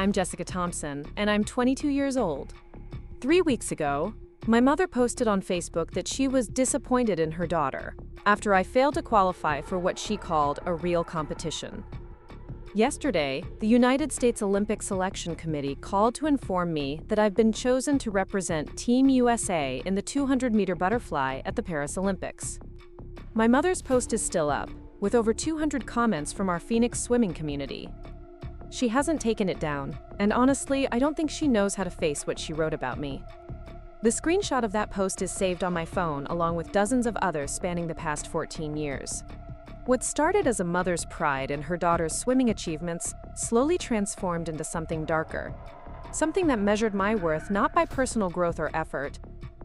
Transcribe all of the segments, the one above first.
I'm Jessica Thompson, and I'm 22 years old. 3 weeks ago, my mother posted on Facebook that she was disappointed in her daughter after I failed to qualify for what she called a real competition. Yesterday, the United States Olympic Selection Committee called to inform me that I've been chosen to represent Team USA in the 200-meter butterfly at the Paris Olympics. My mother's post is still up, with over 200 comments from our Phoenix swimming community. She hasn't taken it down, and honestly, I don't think she knows how to face what she wrote about me. The screenshot of that post is saved on my phone along with dozens of others spanning the past 14 years. What started as a mother's pride in her daughter's swimming achievements slowly transformed into something darker. Something that measured my worth not by personal growth or effort,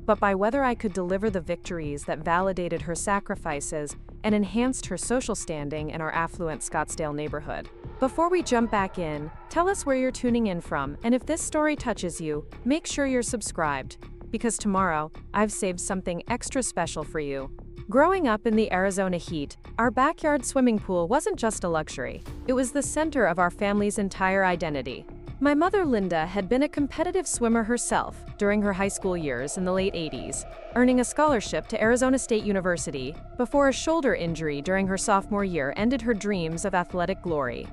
but by whether I could deliver the victories that validated her sacrifices and enhanced her social standing in our affluent Scottsdale neighborhood. Before we jump back in, tell us where you're tuning in from, and if this story touches you, make sure you're subscribed, because tomorrow, I've saved something extra special for you. Growing up in the Arizona heat, our backyard swimming pool wasn't just a luxury. It was the center of our family's entire identity. My mother, Linda, had been a competitive swimmer herself during her high school years in the late 80s, earning a scholarship to Arizona State University before a shoulder injury during her sophomore year ended her dreams of athletic glory.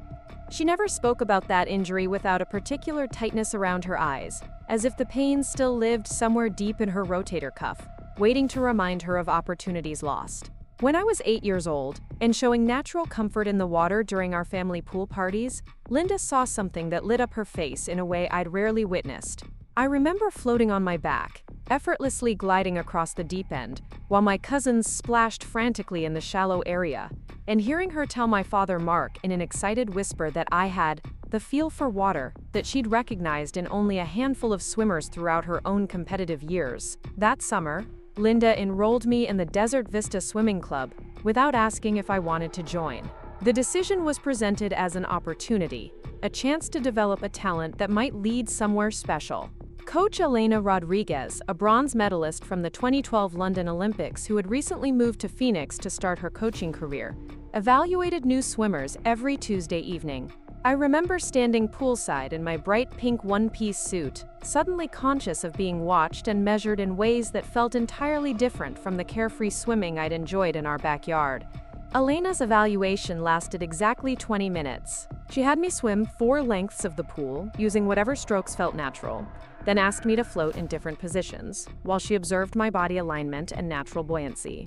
She never spoke about that injury without a particular tightness around her eyes, as if the pain still lived somewhere deep in her rotator cuff, waiting to remind her of opportunities lost. When I was 8 years old, and showing natural comfort in the water during our family pool parties, Linda saw something that lit up her face in a way I'd rarely witnessed. I remember floating on my back, effortlessly gliding across the deep end, while my cousins splashed frantically in the shallow area, and hearing her tell my father Mark in an excited whisper that I had the feel for water that she'd recognized in only a handful of swimmers throughout her own competitive years. That summer, Linda enrolled me in the Desert Vista Swimming Club without asking if I wanted to join. The decision was presented as an opportunity, a chance to develop a talent that might lead somewhere special. Coach Elena Rodriguez, a bronze medalist from the 2012 London Olympics who had recently moved to Phoenix to start her coaching career, evaluated new swimmers every Tuesday evening. I remember standing poolside in my bright pink one-piece suit, suddenly conscious of being watched and measured in ways that felt entirely different from the carefree swimming I'd enjoyed in our backyard. Elena's evaluation lasted exactly 20 minutes. She had me swim 4 lengths of the pool, using whatever strokes felt natural, then asked me to float in different positions, while she observed my body alignment and natural buoyancy.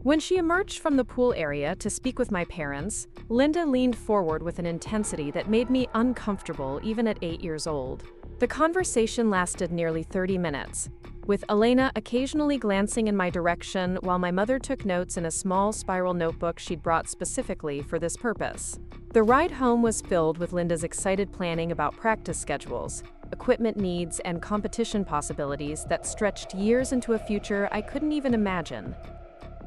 When she emerged from the pool area to speak with my parents, Linda leaned forward with an intensity that made me uncomfortable even at 8 years old. The conversation lasted nearly 30 minutes, with Elena occasionally glancing in my direction while my mother took notes in a small spiral notebook she'd brought specifically for this purpose. The ride home was filled with Linda's excited planning about practice schedules, equipment needs, and competition possibilities that stretched years into a future I couldn't even imagine.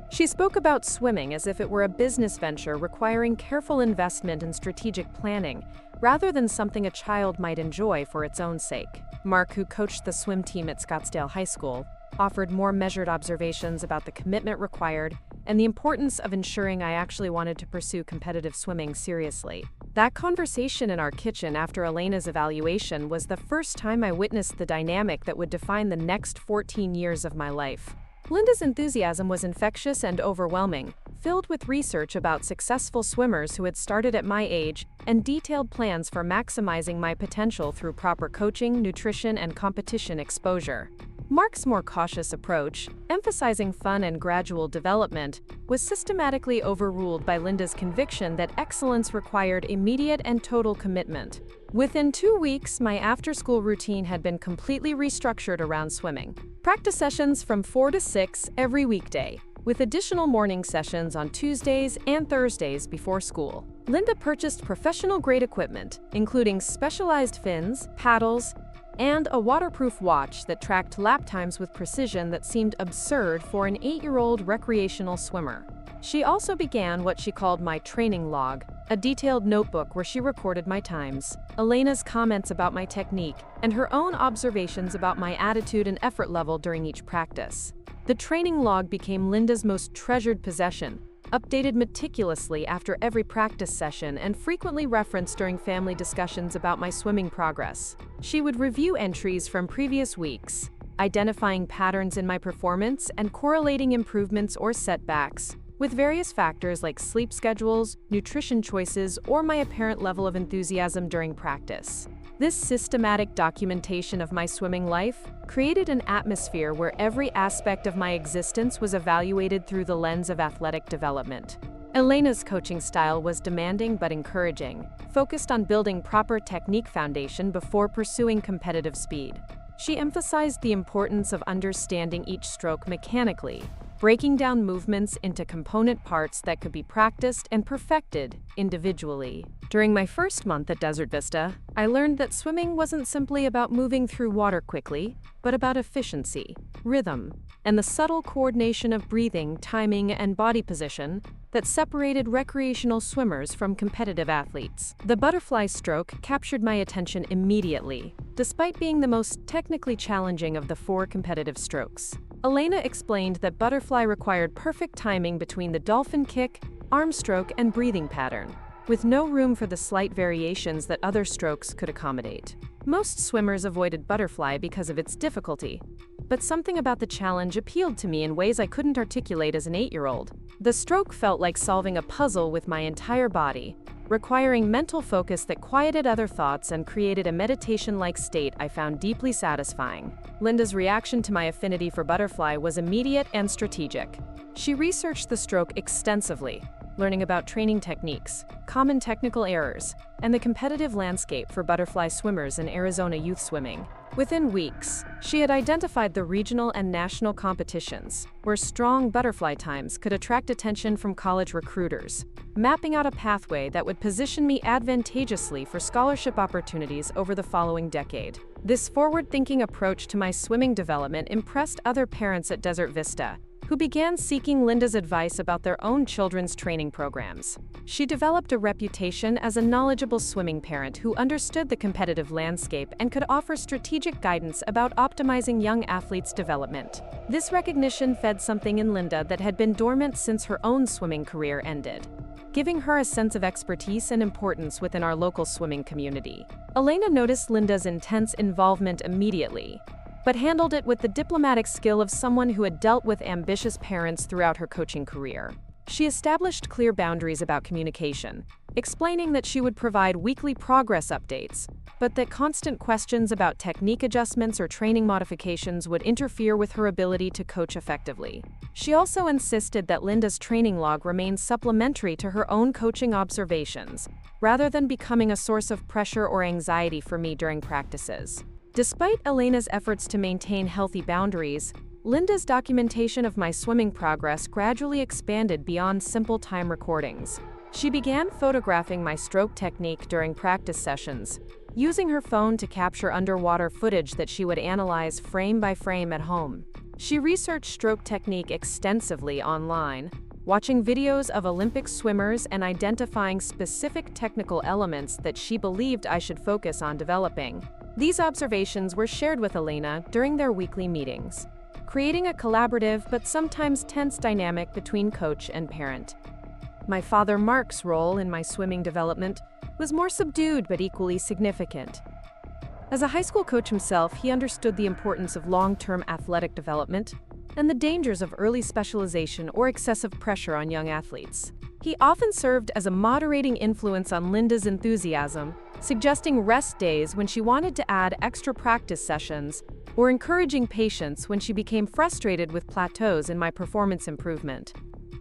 She spoke about swimming as if it were a business venture requiring careful investment and strategic planning, rather than something a child might enjoy for its own sake. Mark, who coached the swim team at Scottsdale High School, offered more measured observations about the commitment required and the importance of ensuring I actually wanted to pursue competitive swimming seriously. That conversation in our kitchen after Elena's evaluation was the first time I witnessed the dynamic that would define the next 14 years of my life. Linda's enthusiasm was infectious and overwhelming, filled with research about successful swimmers who had started at my age and detailed plans for maximizing my potential through proper coaching, nutrition, and competition exposure. Mark's more cautious approach, emphasizing fun and gradual development, was systematically overruled by Linda's conviction that excellence required immediate and total commitment. Within 2 weeks, my after-school routine had been completely restructured around swimming. Practice sessions from 4 to 6 every weekday, with additional morning sessions on Tuesdays and Thursdays before school. Linda purchased professional-grade equipment, including specialized fins, paddles, and a waterproof watch that tracked lap times with precision that seemed absurd for an 8-year-old recreational swimmer. She also began what she called my training log, a detailed notebook where she recorded my times, Elena's comments about my technique, and her own observations about my attitude and effort level during each practice. The training log became Linda's most treasured possession, updated meticulously after every practice session and frequently referenced during family discussions about my swimming progress. She would review entries from previous weeks, identifying patterns in my performance and correlating improvements or setbacks with various factors like sleep schedules, nutrition choices, or my apparent level of enthusiasm during practice. This systematic documentation of my swimming life created an atmosphere where every aspect of my existence was evaluated through the lens of athletic development. Elena's coaching style was demanding but encouraging, focused on building proper technique foundation before pursuing competitive speed. She emphasized the importance of understanding each stroke mechanically, breaking down movements into component parts that could be practiced and perfected individually. During my first month at Desert Vista, I learned that swimming wasn't simply about moving through water quickly, but about efficiency, rhythm, and the subtle coordination of breathing, timing, and body position that separated recreational swimmers from competitive athletes. The butterfly stroke captured my attention immediately, despite being the most technically challenging of the 4 competitive strokes. Elena explained that butterfly required perfect timing between the dolphin kick, arm stroke, and breathing pattern, with no room for the slight variations that other strokes could accommodate. Most swimmers avoided butterfly because of its difficulty, but something about the challenge appealed to me in ways I couldn't articulate as an 8-year-old. The stroke felt like solving a puzzle with my entire body, requiring mental focus that quieted other thoughts and created a meditation-like state I found deeply satisfying. Linda's reaction to my affinity for butterfly was immediate and strategic. She researched the stroke extensively, learning about training techniques, common technical errors, and the competitive landscape for butterfly swimmers in Arizona youth swimming. Within weeks, she had identified the regional and national competitions, where strong butterfly times could attract attention from college recruiters, mapping out a pathway that would position me advantageously for scholarship opportunities over the following decade. This forward-thinking approach to my swimming development impressed other parents at Desert Vista, who began seeking Linda's advice about their own children's training programs. She developed a reputation as a knowledgeable swimming parent who understood the competitive landscape and could offer strategic guidance about optimizing young athletes' development. This recognition fed something in Linda that had been dormant since her own swimming career ended, giving her a sense of expertise and importance within our local swimming community. Elena noticed Linda's intense involvement immediately, but handled it with the diplomatic skill of someone who had dealt with ambitious parents throughout her coaching career. She established clear boundaries about communication, explaining that she would provide weekly progress updates, but that constant questions about technique adjustments or training modifications would interfere with her ability to coach effectively. She also insisted that Linda's training log remain supplementary to her own coaching observations, rather than becoming a source of pressure or anxiety for me during practices. Despite Elena's efforts to maintain healthy boundaries, Linda's documentation of my swimming progress gradually expanded beyond simple time recordings. She began photographing my stroke technique during practice sessions, using her phone to capture underwater footage that she would analyze frame by frame at home. She researched stroke technique extensively online, watching videos of Olympic swimmers and identifying specific technical elements that she believed I should focus on developing. These observations were shared with Elena during their weekly meetings, creating a collaborative but sometimes tense dynamic between coach and parent. My father Mark's role in my swimming development was more subdued but equally significant. As a high school coach himself, he understood the importance of long-term athletic development and the dangers of early specialization or excessive pressure on young athletes. He often served as a moderating influence on Linda's enthusiasm, suggesting rest days when she wanted to add extra practice sessions, or encouraging patience when she became frustrated with plateaus in my performance improvement.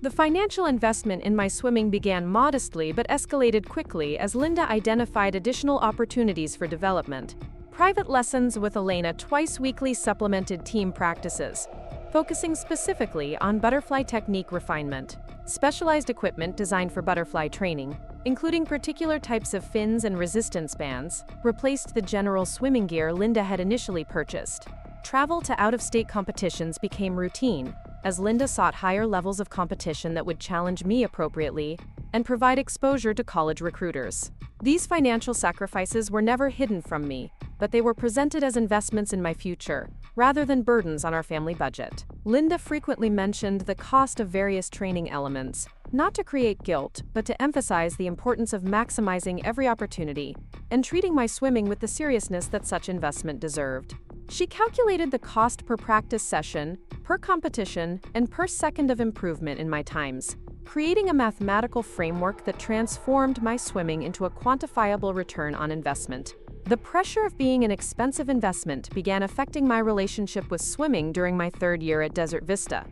The financial investment in my swimming began modestly but escalated quickly as Linda identified additional opportunities for development. Private lessons with Elena twice weekly supplemented team practices, focusing specifically on butterfly technique refinement. Specialized equipment designed for butterfly training, including particular types of fins and resistance bands, replaced the general swimming gear Linda had initially purchased. Travel to out-of-state competitions became routine, as Linda sought higher levels of competition that would challenge me appropriately and provide exposure to college recruiters. These financial sacrifices were never hidden from me, but they were presented as investments in my future, rather than burdens on our family budget. Linda frequently mentioned the cost of various training elements, not to create guilt, but to emphasize the importance of maximizing every opportunity and treating my swimming with the seriousness that such investment deserved. She calculated the cost per practice session, per competition, and per second of improvement in my times, creating a mathematical framework that transformed my swimming into a quantifiable return on investment. The pressure of being an expensive investment began affecting my relationship with swimming during my third year at Desert Vista.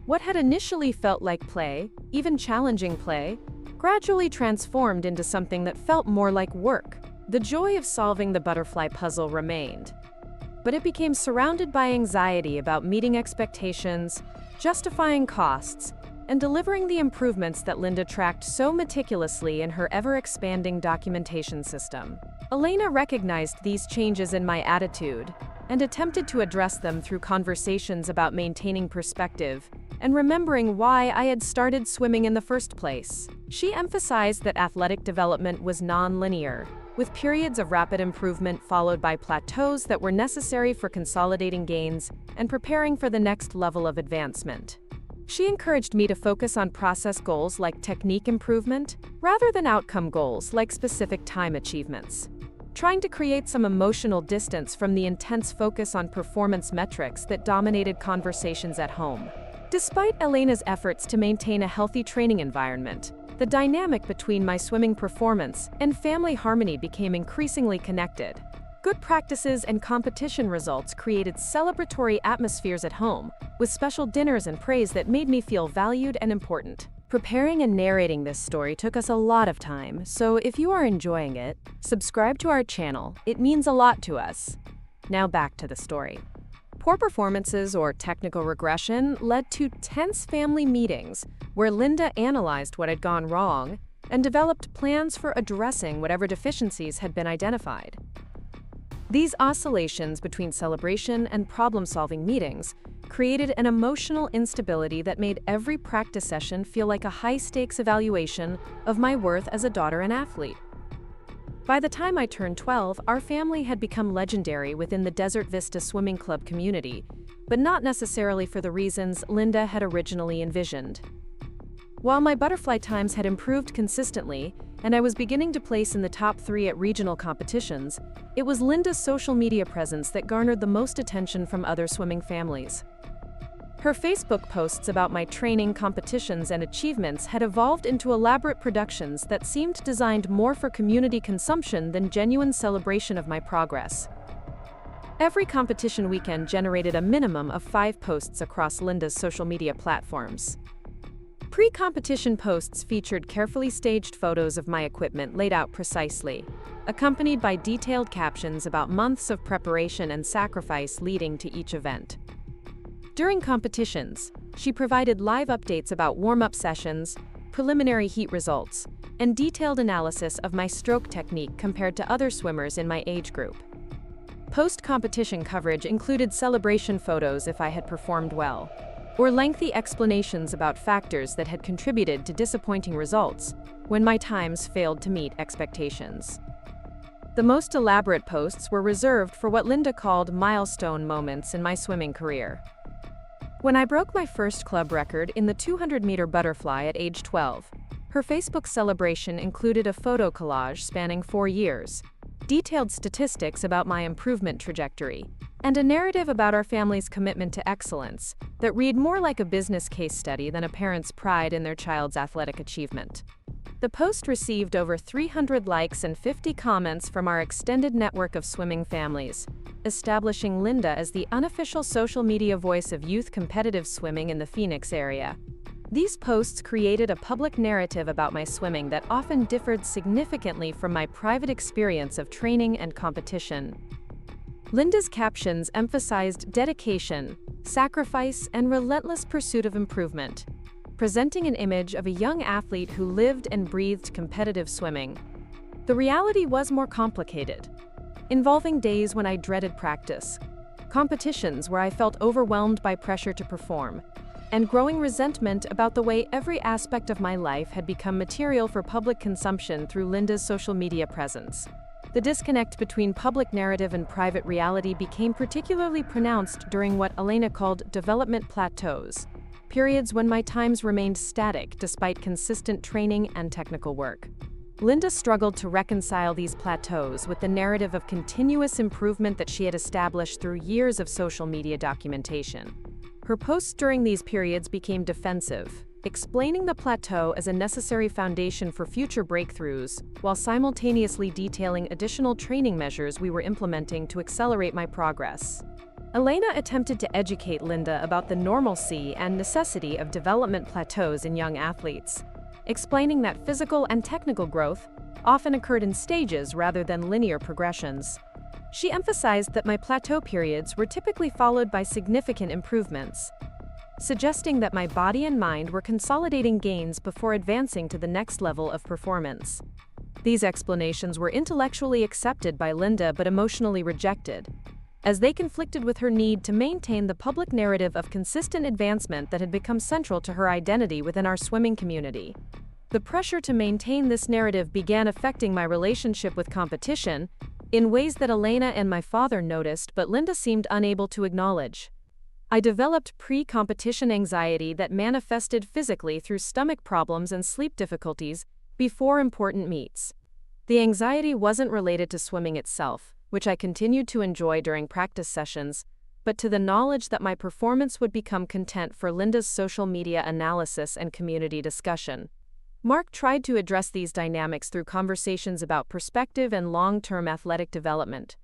What had initially felt like play, even challenging play, gradually transformed into something that felt more like work. The joy of solving the butterfly puzzle remained, but it became surrounded by anxiety about meeting expectations, justifying costs, and delivering the improvements that Linda tracked so meticulously in her ever-expanding documentation system. Elena recognized these changes in my attitude and attempted to address them through conversations about maintaining perspective and remembering why I had started swimming in the first place. She emphasized that athletic development was non-linear, with periods of rapid improvement followed by plateaus that were necessary for consolidating gains and preparing for the next level of advancement. She encouraged me to focus on process goals like technique improvement, rather than outcome goals like specific time achievements, trying to create some emotional distance from the intense focus on performance metrics that dominated conversations at home. Despite Elena's efforts to maintain a healthy training environment, the dynamic between my swimming performance and family harmony became increasingly connected. Good practices and competition results created celebratory atmospheres at home, with special dinners and praise that made me feel valued and important. Preparing and narrating this story took us a lot of time, so if you are enjoying it, subscribe to our channel. It means a lot to us. Now back to the story. Poor performances or technical regression led to tense family meetings where Linda analyzed what had gone wrong and developed plans for addressing whatever deficiencies had been identified. These oscillations between celebration and problem-solving meetings created an emotional instability that made every practice session feel like a high-stakes evaluation of my worth as a daughter and athlete. By the time I turned 12, our family had become legendary within the Desert Vista Swimming Club community, but not necessarily for the reasons Linda had originally envisioned. While my butterfly times had improved consistently, and I was beginning to place in the top 3 at regional competitions, it was Linda's social media presence that garnered the most attention from other swimming families. Her Facebook posts about my training, competitions, and achievements had evolved into elaborate productions that seemed designed more for community consumption than genuine celebration of my progress. Every competition weekend generated a minimum of 5 posts across Linda's social media platforms. Pre-competition posts featured carefully staged photos of my equipment laid out precisely, accompanied by detailed captions about months of preparation and sacrifice leading to each event. During competitions, she provided live updates about warm-up sessions, preliminary heat results, and detailed analysis of my stroke technique compared to other swimmers in my age group. Post-competition coverage included celebration photos if I had performed well, or lengthy explanations about factors that had contributed to disappointing results when my times failed to meet expectations. The most elaborate posts were reserved for what Linda called milestone moments in my swimming career. When I broke my first club record in the 200-meter butterfly at age 12, her Facebook celebration included a photo collage spanning 4 years, detailed statistics about my improvement trajectory, and a narrative about our family's commitment to excellence that read more like a business case study than a parent's pride in their child's athletic achievement. The post received over 300 likes and 50 comments from our extended network of swimming families, establishing Linda as the unofficial social media voice of youth competitive swimming in the Phoenix area. These posts created a public narrative about my swimming that often differed significantly from my private experience of training and competition. Linda's captions emphasized dedication, sacrifice, and relentless pursuit of improvement, presenting an image of a young athlete who lived and breathed competitive swimming. The reality was more complicated, involving days when I dreaded practice, competitions where I felt overwhelmed by pressure to perform, and growing resentment about the way every aspect of my life had become material for public consumption through Linda's social media presence. The disconnect between public narrative and private reality became particularly pronounced during what Elena called development plateaus, periods when my times remained static despite consistent training and technical work. Linda struggled to reconcile these plateaus with the narrative of continuous improvement that she had established through years of social media documentation. Her posts during these periods became defensive, explaining the plateau as a necessary foundation for future breakthroughs, while simultaneously detailing additional training measures we were implementing to accelerate my progress. Elena attempted to educate Linda about the normalcy and necessity of development plateaus in young athletes, explaining that physical and technical growth often occurred in stages rather than linear progressions. She emphasized that my plateau periods were typically followed by significant improvements, suggesting that my body and mind were consolidating gains before advancing to the next level of performance. These explanations were intellectually accepted by Linda but emotionally rejected, as they conflicted with her need to maintain the public narrative of consistent advancement that had become central to her identity within our swimming community. The pressure to maintain this narrative began affecting my relationship with competition in ways that Elena and my father noticed but Linda seemed unable to acknowledge. I developed pre-competition anxiety that manifested physically through stomach problems and sleep difficulties before important meets. The anxiety wasn't related to swimming itself, which I continued to enjoy during practice sessions, but to the knowledge that my performance would become content for Linda's social media analysis and community discussion. Mark tried to address these dynamics through conversations about perspective and long-term athletic development,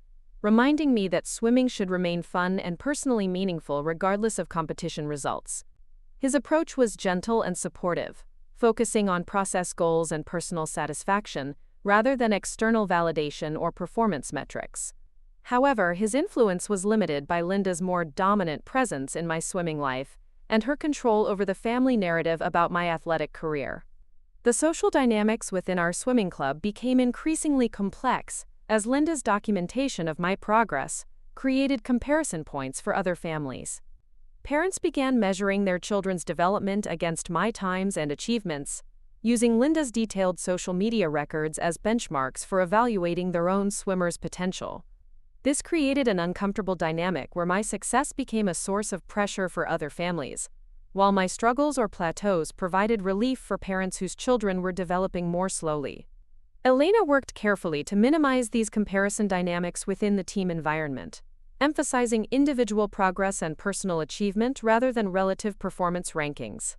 reminding me that swimming should remain fun and personally meaningful regardless of competition results. His approach was gentle and supportive, focusing on process goals and personal satisfaction rather than external validation or performance metrics. However, his influence was limited by Linda's more dominant presence in my swimming life and her control over the family narrative about my athletic career. The social dynamics within our swimming club became increasingly complex as Linda's documentation of my progress created comparison points for other families. Parents began measuring their children's development against my times and achievements, using Linda's detailed social media records as benchmarks for evaluating their own swimmers' potential. This created an uncomfortable dynamic where my success became a source of pressure for other families, while my struggles or plateaus provided relief for parents whose children were developing more slowly. Elena worked carefully to minimize these comparison dynamics within the team environment, emphasizing individual progress and personal achievement rather than relative performance rankings.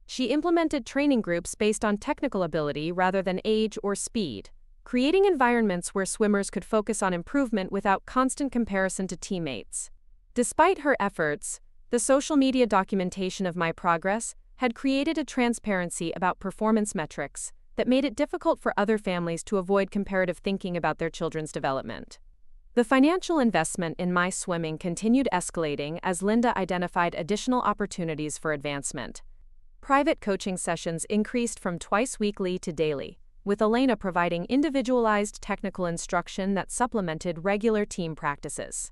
She implemented training groups based on technical ability rather than age or speed, creating environments where swimmers could focus on improvement without constant comparison to teammates. Despite her efforts, the social media documentation of my progress had created a transparency about performance metrics that made it difficult for other families to avoid comparative thinking about their children's development. The financial investment in my swimming continued escalating as Linda identified additional opportunities for advancement. Private coaching sessions increased from twice weekly to daily, with Elena providing individualized technical instruction that supplemented regular team practices.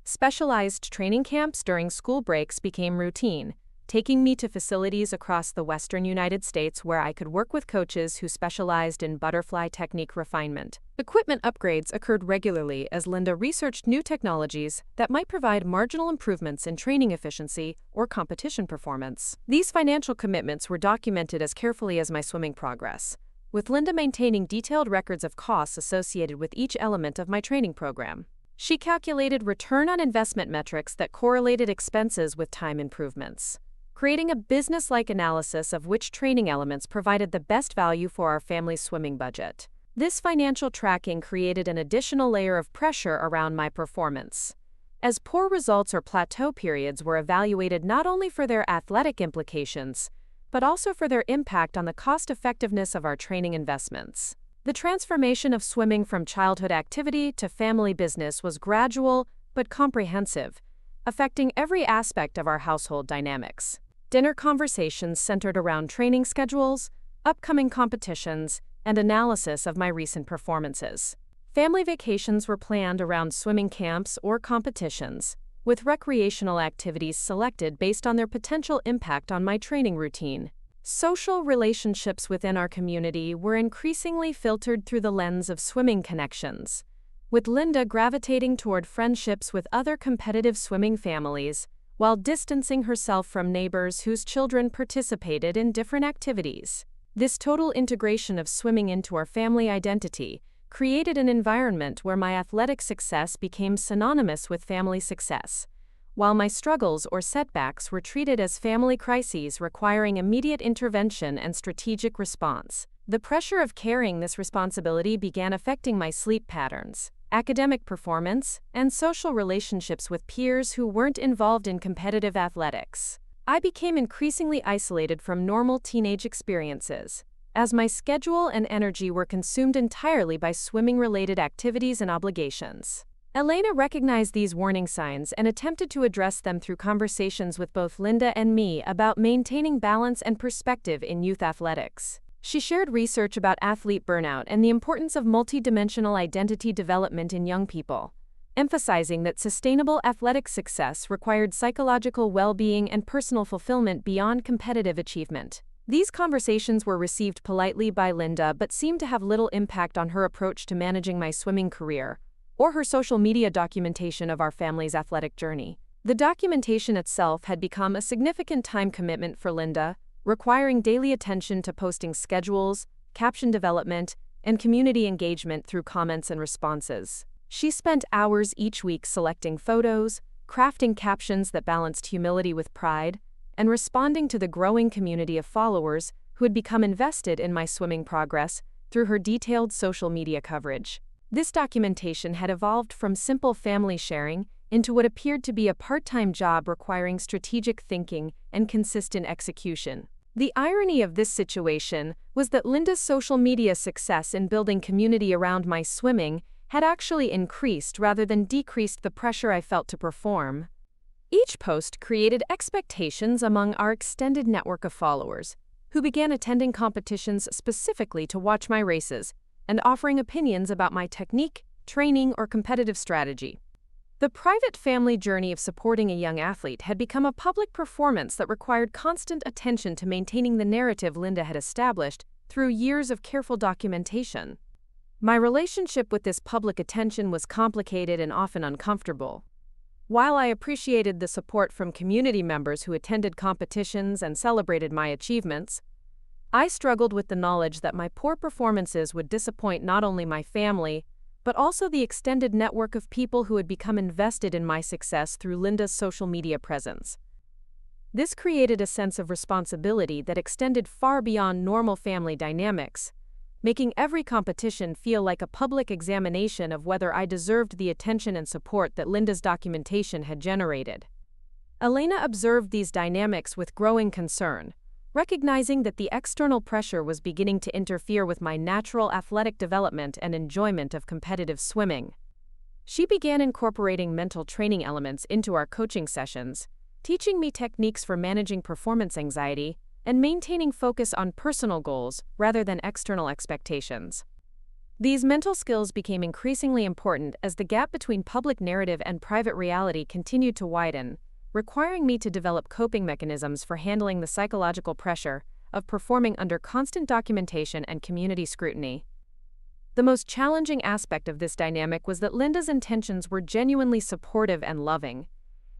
Specialized training camps during school breaks became routine, taking me to facilities across the western United States where I could work with coaches who specialized in butterfly technique refinement. Equipment upgrades occurred regularly as Linda researched new technologies that might provide marginal improvements in training efficiency or competition performance. These financial commitments were documented as carefully as my swimming progress, with Linda maintaining detailed records of costs associated with each element of my training program. She calculated return on investment metrics that correlated expenses with time improvements, creating a business-like analysis of which training elements provided the best value for our family's swimming budget. This financial tracking created an additional layer of pressure around my performance, as poor results or plateau periods were evaluated not only for their athletic implications, but also for their impact on the cost-effectiveness of our training investments. The transformation of swimming from childhood activity to family business was gradual but comprehensive, affecting every aspect of our household dynamics. Dinner conversations centered around training schedules, upcoming competitions, and analysis of my recent performances. Family vacations were planned around swimming camps or competitions, with recreational activities selected based on their potential impact on my training routine. Social relationships within our community were increasingly filtered through the lens of swimming connections, with Linda gravitating toward friendships with other competitive swimming families, while distancing herself from neighbors whose children participated in different activities. This total integration of swimming into our family identity created an environment where my athletic success became synonymous with family success, while my struggles or setbacks were treated as family crises requiring immediate intervention and strategic response. The pressure of carrying this responsibility began affecting my sleep patterns, academic performance, and social relationships with peers who weren't involved in competitive athletics. I became increasingly isolated from normal teenage experiences, as my schedule and energy were consumed entirely by swimming-related activities and obligations. Elena recognized these warning signs and attempted to address them through conversations with both Linda and me about maintaining balance and perspective in youth athletics. She shared research about athlete burnout and the importance of multidimensional identity development in young people, emphasizing that sustainable athletic success required psychological well-being and personal fulfillment beyond competitive achievement. These conversations were received politely by Linda but seemed to have little impact on her approach to managing my swimming career or her social media documentation of our family's athletic journey. The documentation itself had become a significant time commitment for Linda, requiring daily attention to posting schedules, caption development, and community engagement through comments and responses. She spent hours each week selecting photos, crafting captions that balanced humility with pride, and responding to the growing community of followers who had become invested in my swimming progress through her detailed social media coverage. This documentation had evolved from simple family sharing into what appeared to be a part-time job requiring strategic thinking and consistent execution. The irony of this situation was that Linda's social media success in building community around my swimming had actually increased rather than decreased the pressure I felt to perform. Each post created expectations among our extended network of followers, who began attending competitions specifically to watch my races and offering opinions about my technique, training, or competitive strategy. The private family journey of supporting a young athlete had become a public performance that required constant attention to maintaining the narrative Linda had established through years of careful documentation. My relationship with this public attention was complicated and often uncomfortable. While I appreciated the support from community members who attended competitions and celebrated my achievements, I struggled with the knowledge that my poor performances would disappoint not only my family, but also the extended network of people who had become invested in my success through Linda's social media presence. This created a sense of responsibility that extended far beyond normal family dynamics, making every competition feel like a public examination of whether I deserved the attention and support that Linda's documentation had generated. Elena observed these dynamics with growing concern, recognizing that the external pressure was beginning to interfere with my natural athletic development and enjoyment of competitive swimming. She began incorporating mental training elements into our coaching sessions, teaching me techniques for managing performance anxiety and maintaining focus on personal goals rather than external expectations. These mental skills became increasingly important as the gap between public narrative and private reality continued to widen, requiring me to develop coping mechanisms for handling the psychological pressure of performing under constant documentation and community scrutiny. The most challenging aspect of this dynamic was that Linda's intentions were genuinely supportive and loving,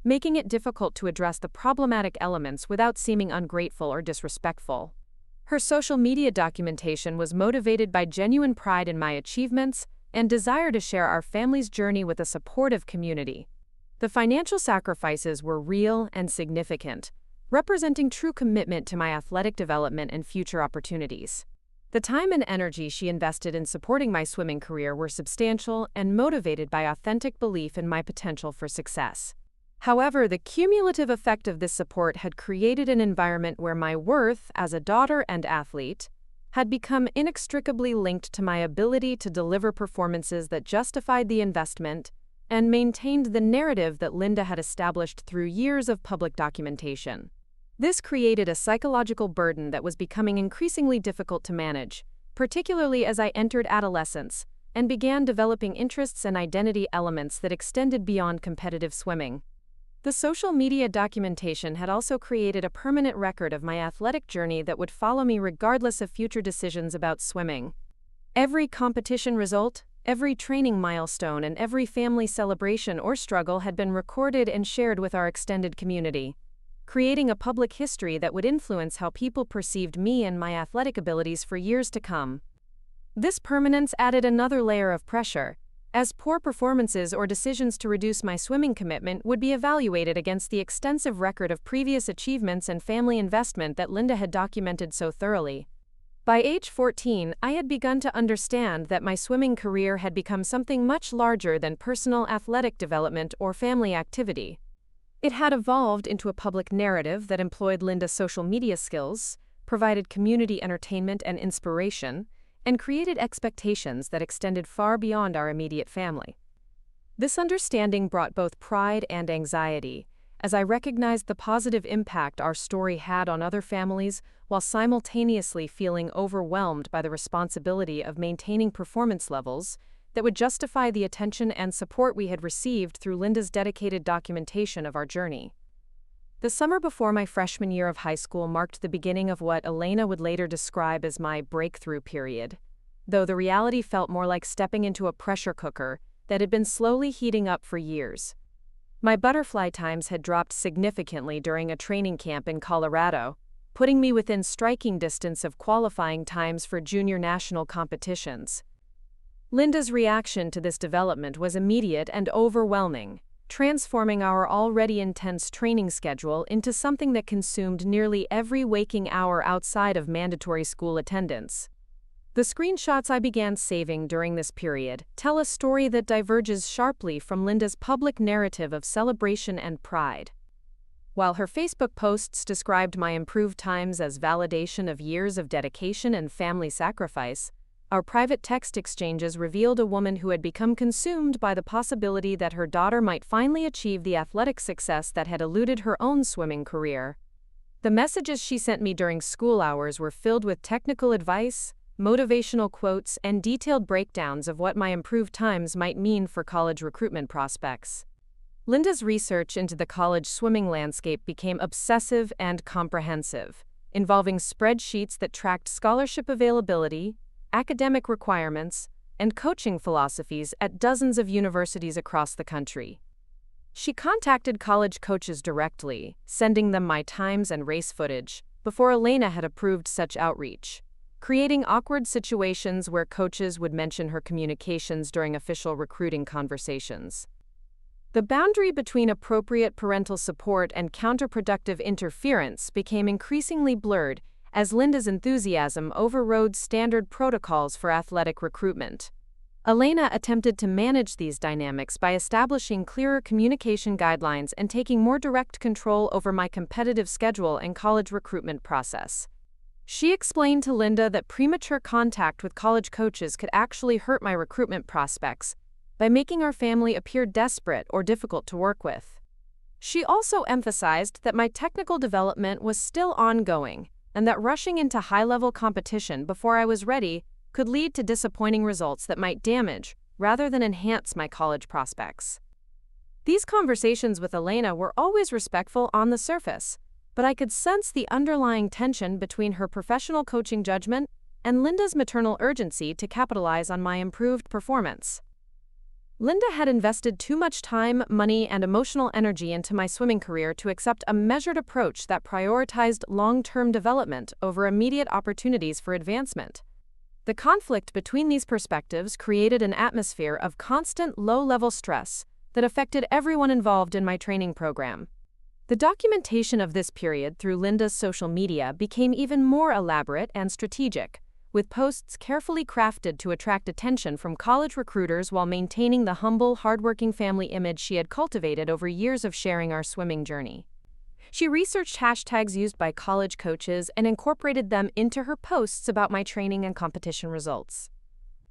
making it difficult to address the problematic elements without seeming ungrateful or disrespectful. Her social media documentation was motivated by genuine pride in my achievements and desire to share our family's journey with a supportive community. The financial sacrifices were real and significant, representing true commitment to my athletic development and future opportunities. The time and energy she invested in supporting my swimming career were substantial and motivated by authentic belief in my potential for success. However, the cumulative effect of this support had created an environment where my worth as a daughter and athlete had become inextricably linked to my ability to deliver performances that justified the investment and maintained the narrative that Linda had established through years of public documentation. This created a psychological burden that was becoming increasingly difficult to manage, particularly as I entered adolescence and began developing interests and identity elements that extended beyond competitive swimming. The social media documentation had also created a permanent record of my athletic journey that would follow me regardless of future decisions about swimming. Every competition result, Every training milestone and every family celebration or struggle had been recorded and shared with our extended community, creating a public history that would influence how people perceived me and my athletic abilities for years to come. This permanence added another layer of pressure, as poor performances or decisions to reduce my swimming commitment would be evaluated against the extensive record of previous achievements and family investment that Linda had documented so thoroughly. By age 14, I had begun to understand that my swimming career had become something much larger than personal athletic development or family activity. It had evolved into a public narrative that employed Linda's social media skills, provided community entertainment and inspiration, and created expectations that extended far beyond our immediate family. This understanding brought both pride and anxiety, as I recognized the positive impact our story had on other families while simultaneously feeling overwhelmed by the responsibility of maintaining performance levels that would justify the attention and support we had received through Linda's dedicated documentation of our journey. The summer before my freshman year of high school marked the beginning of what Elena would later describe as my breakthrough period, though the reality felt more like stepping into a pressure cooker that had been slowly heating up for years. My butterfly times had dropped significantly during a training camp in Colorado, putting me within striking distance of qualifying times for junior national competitions. Linda's reaction to this development was immediate and overwhelming, transforming our already intense training schedule into something that consumed nearly every waking hour outside of mandatory school attendance. The screenshots I began saving during this period tell a story that diverges sharply from Linda's public narrative of celebration and pride. While her Facebook posts described my improved times as validation of years of dedication and family sacrifice, our private text exchanges revealed a woman who had become consumed by the possibility that her daughter might finally achieve the athletic success that had eluded her own swimming career. The messages she sent me during school hours were filled with technical advice, motivational quotes, and detailed breakdowns of what my improved times might mean for college recruitment prospects. Linda's research into the college swimming landscape became obsessive and comprehensive, involving spreadsheets that tracked scholarship availability, academic requirements, and coaching philosophies at dozens of universities across the country. She contacted college coaches directly, sending them my times and race footage, before Elena had approved such outreach, creating awkward situations where coaches would mention her communications during official recruiting conversations. The boundary between appropriate parental support and counterproductive interference became increasingly blurred as Linda's enthusiasm overrode standard protocols for athletic recruitment. Elena attempted to manage these dynamics by establishing clearer communication guidelines and taking more direct control over my competitive schedule and college recruitment process. She explained to Linda that premature contact with college coaches could actually hurt my recruitment prospects by making our family appear desperate or difficult to work with. She also emphasized that my technical development was still ongoing, and that rushing into high-level competition before I was ready could lead to disappointing results that might damage, rather than enhance my college prospects. These conversations with Elena were always respectful on the surface, but I could sense the underlying tension between her professional coaching judgment and Linda's maternal urgency to capitalize on my improved performance. Linda had invested too much time, money, and emotional energy into my swimming career to accept a measured approach that prioritized long-term development over immediate opportunities for advancement. The conflict between these perspectives created an atmosphere of constant low-level stress that affected everyone involved in my training program. The documentation of this period through Linda's social media became even more elaborate and strategic, with posts carefully crafted to attract attention from college recruiters while maintaining the humble, hardworking family image she had cultivated over years of sharing our swimming journey. She researched hashtags used by college coaches and incorporated them into her posts about my training and competition results.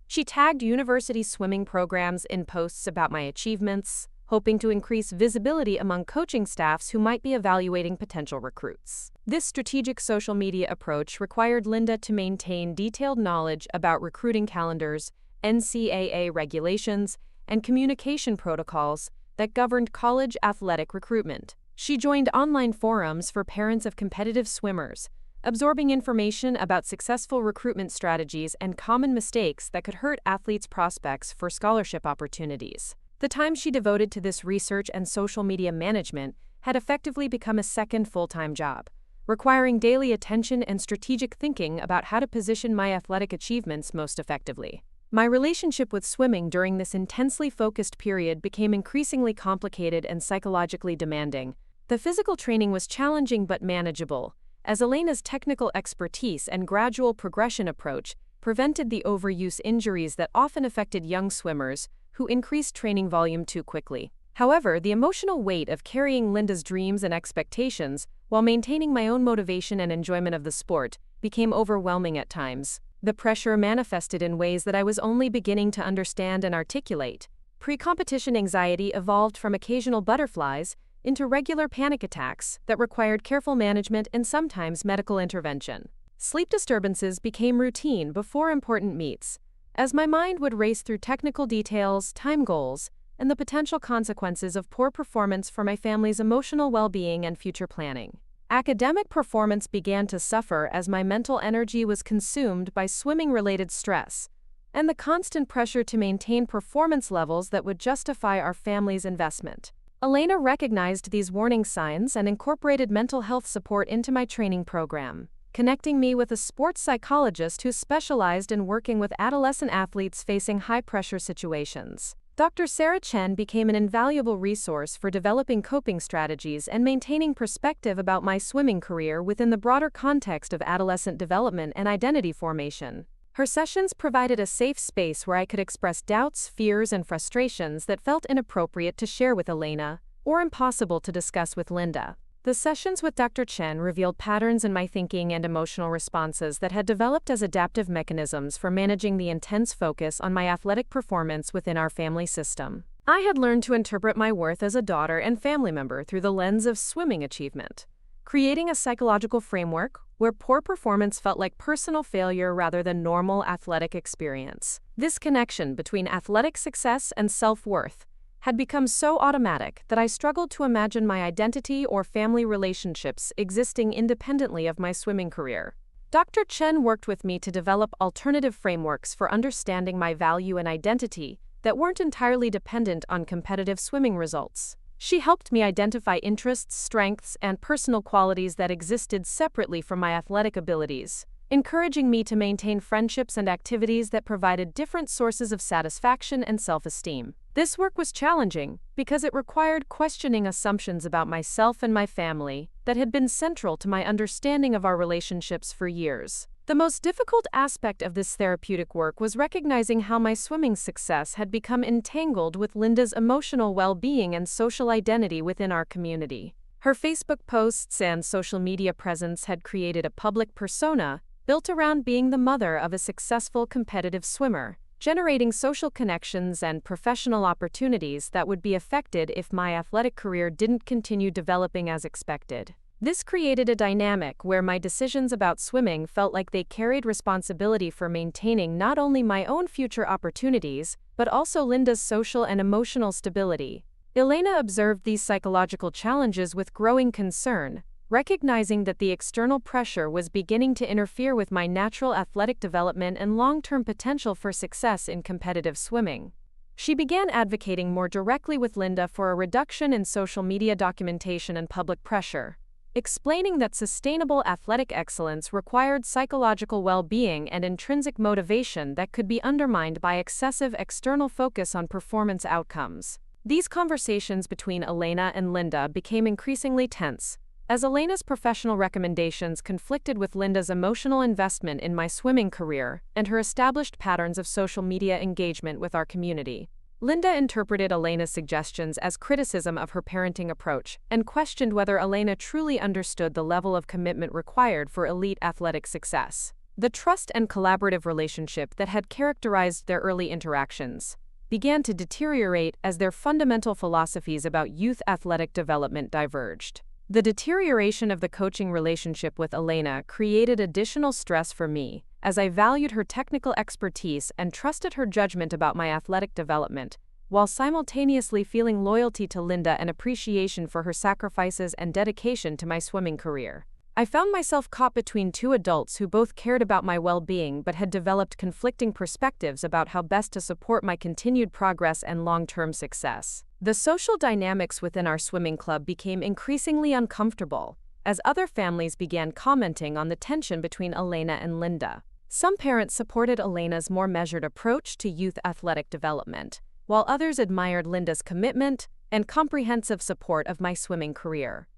She tagged university swimming programs in posts about my achievements, hoping to increase visibility among coaching staffs who might be evaluating potential recruits. This strategic social media approach required Linda to maintain detailed knowledge about recruiting calendars, NCAA regulations, and communication protocols that governed college athletic recruitment. She joined online forums for parents of competitive swimmers, absorbing information about successful recruitment strategies and common mistakes that could hurt athletes' prospects for scholarship opportunities. The time she devoted to this research and social media management had effectively become a second full-time job, requiring daily attention and strategic thinking about how to position my athletic achievements most effectively. My relationship with swimming during this intensely focused period became increasingly complicated and psychologically demanding. The physical training was challenging but manageable, as Elena's technical expertise and gradual progression approach prevented the overuse injuries that often affected young swimmers who increased training volume too quickly. However, the emotional weight of carrying Linda's dreams and expectations while maintaining my own motivation and enjoyment of the sport became overwhelming at times. The pressure manifested in ways that I was only beginning to understand and articulate. Pre-competition anxiety evolved from occasional butterflies into regular panic attacks that required careful management and sometimes medical intervention. Sleep disturbances became routine before important meets, as my mind would race through technical details, time goals, and the potential consequences of poor performance for my family's emotional well-being and future planning. Academic performance began to suffer as my mental energy was consumed by swimming-related stress and the constant pressure to maintain performance levels that would justify our family's investment. Elena recognized these warning signs and incorporated mental health support into my training program, connecting me with a sports psychologist who specialized in working with adolescent athletes facing high-pressure situations. Dr. Sarah Chen became an invaluable resource for developing coping strategies and maintaining perspective about my swimming career within the broader context of adolescent development and identity formation. Her sessions provided a safe space where I could express doubts, fears, and frustrations that felt inappropriate to share with Elena or impossible to discuss with Linda. The sessions with Dr. Chen revealed patterns in my thinking and emotional responses that had developed as adaptive mechanisms for managing the intense focus on my athletic performance within our family system. I had learned to interpret my worth as a daughter and family member through the lens of swimming achievement, creating a psychological framework where poor performance felt like personal failure rather than normal athletic experience. This connection between athletic success and self-worth had become so automatic that I struggled to imagine my identity or family relationships existing independently of my swimming career. Dr. Chen worked with me to develop alternative frameworks for understanding my value and identity that weren't entirely dependent on competitive swimming results. She helped me identify interests, strengths, and personal qualities that existed separately from my athletic abilities, encouraging me to maintain friendships and activities that provided different sources of satisfaction and self-esteem. This work was challenging because it required questioning assumptions about myself and my family that had been central to my understanding of our relationships for years. The most difficult aspect of this therapeutic work was recognizing how my swimming success had become entangled with Linda's emotional well-being and social identity within our community. Her Facebook posts and social media presence had created a public persona built around being the mother of a successful competitive swimmer, generating social connections and professional opportunities that would be affected if my athletic career didn't continue developing as expected. This created a dynamic where my decisions about swimming felt like they carried responsibility for maintaining not only my own future opportunities, but also Linda's social and emotional stability. Elena observed these psychological challenges with growing concern, recognizing that the external pressure was beginning to interfere with my natural athletic development and long-term potential for success in competitive swimming. She began advocating more directly with Linda for a reduction in social media documentation and public pressure, explaining that sustainable athletic excellence required psychological well-being and intrinsic motivation that could be undermined by excessive external focus on performance outcomes. These conversations between Elena and Linda became increasingly tense, as Elena's professional recommendations conflicted with Linda's emotional investment in my swimming career and her established patterns of social media engagement with our community. Linda interpreted Elena's suggestions as criticism of her parenting approach and questioned whether Elena truly understood the level of commitment required for elite athletic success. The trust and collaborative relationship that had characterized their early interactions began to deteriorate as their fundamental philosophies about youth athletic development diverged. The deterioration of the coaching relationship with Elena created additional stress for me, as I valued her technical expertise and trusted her judgment about my athletic development, while simultaneously feeling loyalty to Linda and appreciation for her sacrifices and dedication to my swimming career. I found myself caught between two adults who both cared about my well-being but had developed conflicting perspectives about how best to support my continued progress and long-term success. The social dynamics within our swimming club became increasingly uncomfortable, as other families began commenting on the tension between Elena and Linda. Some parents supported Elena's more measured approach to youth athletic development, while others admired Linda's commitment and comprehensive support of my swimming career.